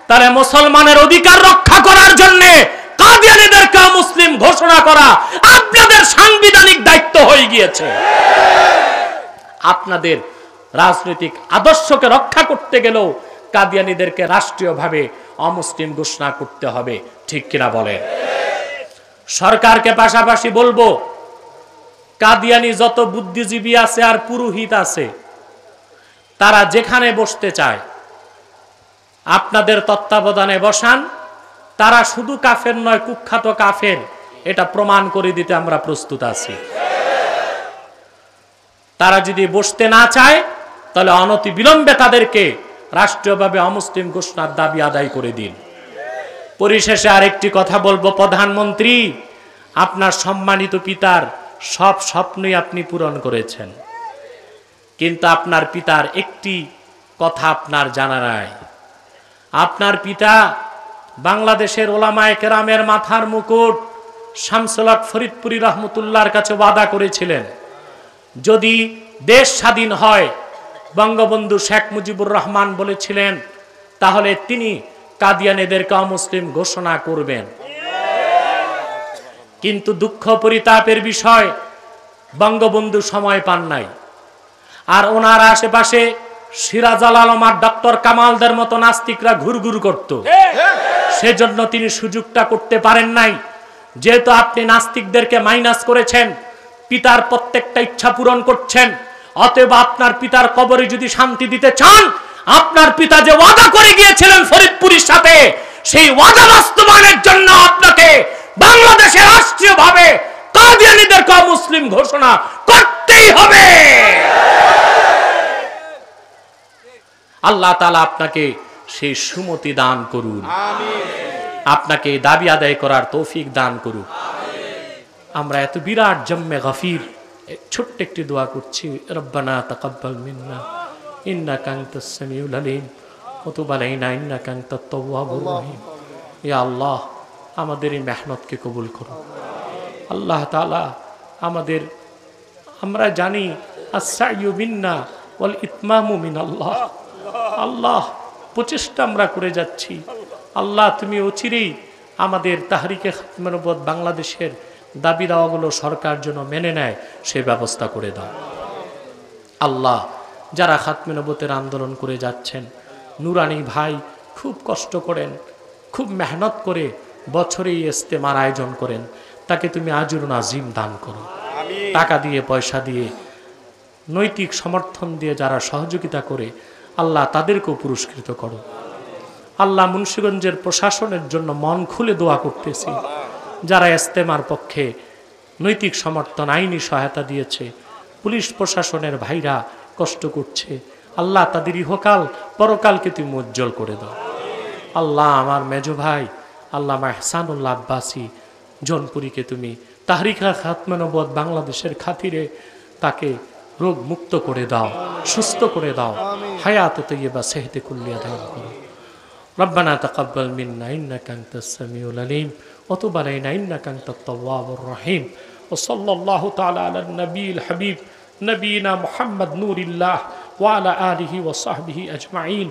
তাহলে মুসলমানের অধিকার রক্ষা করার জন্য কাদিয়ানীদেরকে মুসলিম ঘোষণা করা আপনাদের সাংবিধানিক দায়িত্ব হয়ে গিয়েছে। আপনাদের রাজনৈতিক আদর্শকে রক্ষা করতে গেলেও কাদিয়ানীদেরকে রাষ্ট্রীয়ভাবে অমুসলিম ঘোষণা করতে হবে। ঠিক কিনা বলেন? সরকারকে পাশাপাশি বলবো, কাদিয়ানী যত বুদ্ধিজীবী আছে আর পুরোহিত আছে, তারা যেখানে বসতে চায় আপনাদের তত্ত্বাবধানে বসান। তারা শুধু কাফের নয়, কুখ্যাত কাফের, এটা প্রমাণ করে দিতে আমরা প্রস্তুত আছি। তারা যদি বসতে না চায়, তাহলে অনতিবিলম্বে তাদেরকে রাষ্ট্রীয়ভাবে অমুসলিম ঘোষণার দাবি আদায় করে দিন। পরিশেষে আরেকটি কথা বলবো, প্রধানমন্ত্রী, আপনার সম্মানিত পিতার সব স্বপ্নই আপনি পূরণ করেছেন, কিন্তু আপনার পিতার একটি কথা আপনার জানা নাই। আপনার পিতা বাংলাদেশের ওলামায়ে কেরামের মাথার মুকুট শামসুল হক ফরিদপুরি রহমতুল্লাহর কাছে ওয়াদা করেছিলেন, যদি দেশ স্বাধীন হয়, বঙ্গবন্ধু শেখ মুজিবুর রহমান বলেছিলেন, তাহলে তিনি কাদিয়ানীদেরকে অমুসলিম ঘোষণা করবেন। কিন্তু দুঃখ পরিতাপের বিষয়, বঙ্গবন্ধু সময় পান নাই। আর ওনার আশেপাশে সিরাজ আলম আর ডক্টর কামালদের মতো নাস্তিকরা ঘুরঘুর করত, সেজন্য তিনি সুযোগটা করতে পারেন নাই। যেহেতু আপনি নাস্তিকদেরকে মাইনাস করেছেন, পিতার প্রত্যেকটা ইচ্ছা পূরণ করছেন, অতএব আপনার পিতার কবরে যদি শান্তি দিতে চান, আপনার পিতা যে ওয়াদা করে গিয়েছিলেন ফরিদপুরের সাথে, সেই ওয়াদা বাস্তবায়নের জন্য আপনাকে বাংলাদেশে রাষ্ট্রীয়ভাবে কাদিয়ানীদেরকে মুসলিম ঘোষণা করতেই হবে। আল্লাহ তাআলা আপনাকে সেই সুমতি দান করুন, আপনাকে দাবি আদায় করার তৌফিক দান করুন। আমরা এত বিরাট জম্মে গফির ছোট্ট একটি দোয়া করছি, রব্বানা তাকাব্বাল মিন্না ইন্নাকা আনতাস সামিউল আলিম ওয়া তুব আলাইনা ইন্নাকা আনতাত তাওয়াবুর রহিম। ইয়া আল্লাহ, আমাদের এই মেহনতকে কবুল করুন। আল্লাহ তাআলা আমাদের, আমরা জানি আস-সাইয়ু মিন্না ওয়াল ইতমামু মিনাল্লাহ। আল্লাহ, প্রচেষ্টা আমরা করে যাচ্ছি। আল্লাহ, তুমি অচিরেই আমাদের তাহরিকে খাতমে নবুয়ত বাংলাদেশের দাবি দাওয়াগুলো সরকার যেন মেনে নেয়, সে ব্যবস্থা করে দাও। আল্লাহ, যারা খাতমে নবুয়তের আন্দোলন করে যাচ্ছেন, নুরানি ভাই খুব কষ্ট করেন, খুব মেহনত করে বছরে ইজতেমার আয়োজন করেন, তাকে তুমি আজরুন আজিম দান করো। টাকা দিয়ে, পয়সা দিয়ে, নৈতিক সমর্থন দিয়ে যারা সহযোগিতা করে, আল্লাহ তাদেরকেও পুরস্কৃত করো। আল্লাহ, মুন্সিগঞ্জের প্রশাসনের জন্য মন খুলে দোয়া করতেছি, যারা ইজতেমার পক্ষে নৈতিক সমর্থন, আইনি সহায়তা দিয়েছে, পুলিশ প্রশাসনের ভাইরা কষ্ট করছে, আল্লাহ তাদের ইহকাল পরকালকে তুমি উজ্জ্বল করে দাও। আল্লাহ আমার মেজো ভাই আল্লামা ইহসানুল্লাহ আব্বাসী জনপুরীকে তুমি তাহরিকা খাতমে নবুয়ত বাংলাদেশের খাতিরে তাকে রোগ মুক্ত করে দাও, সুস্থ করে দাও, হায়াতে তৈয়বা সেহতে কুল্লিয়া দান করো। ربنا تقبل منا إنك أنت السميع العليم وتب علينا إنك أنت التواب الرحيم وصلى الله تعالى على النبي الحبيب نبينا محمد نور الله وعلى آله وصحبه أجمعين.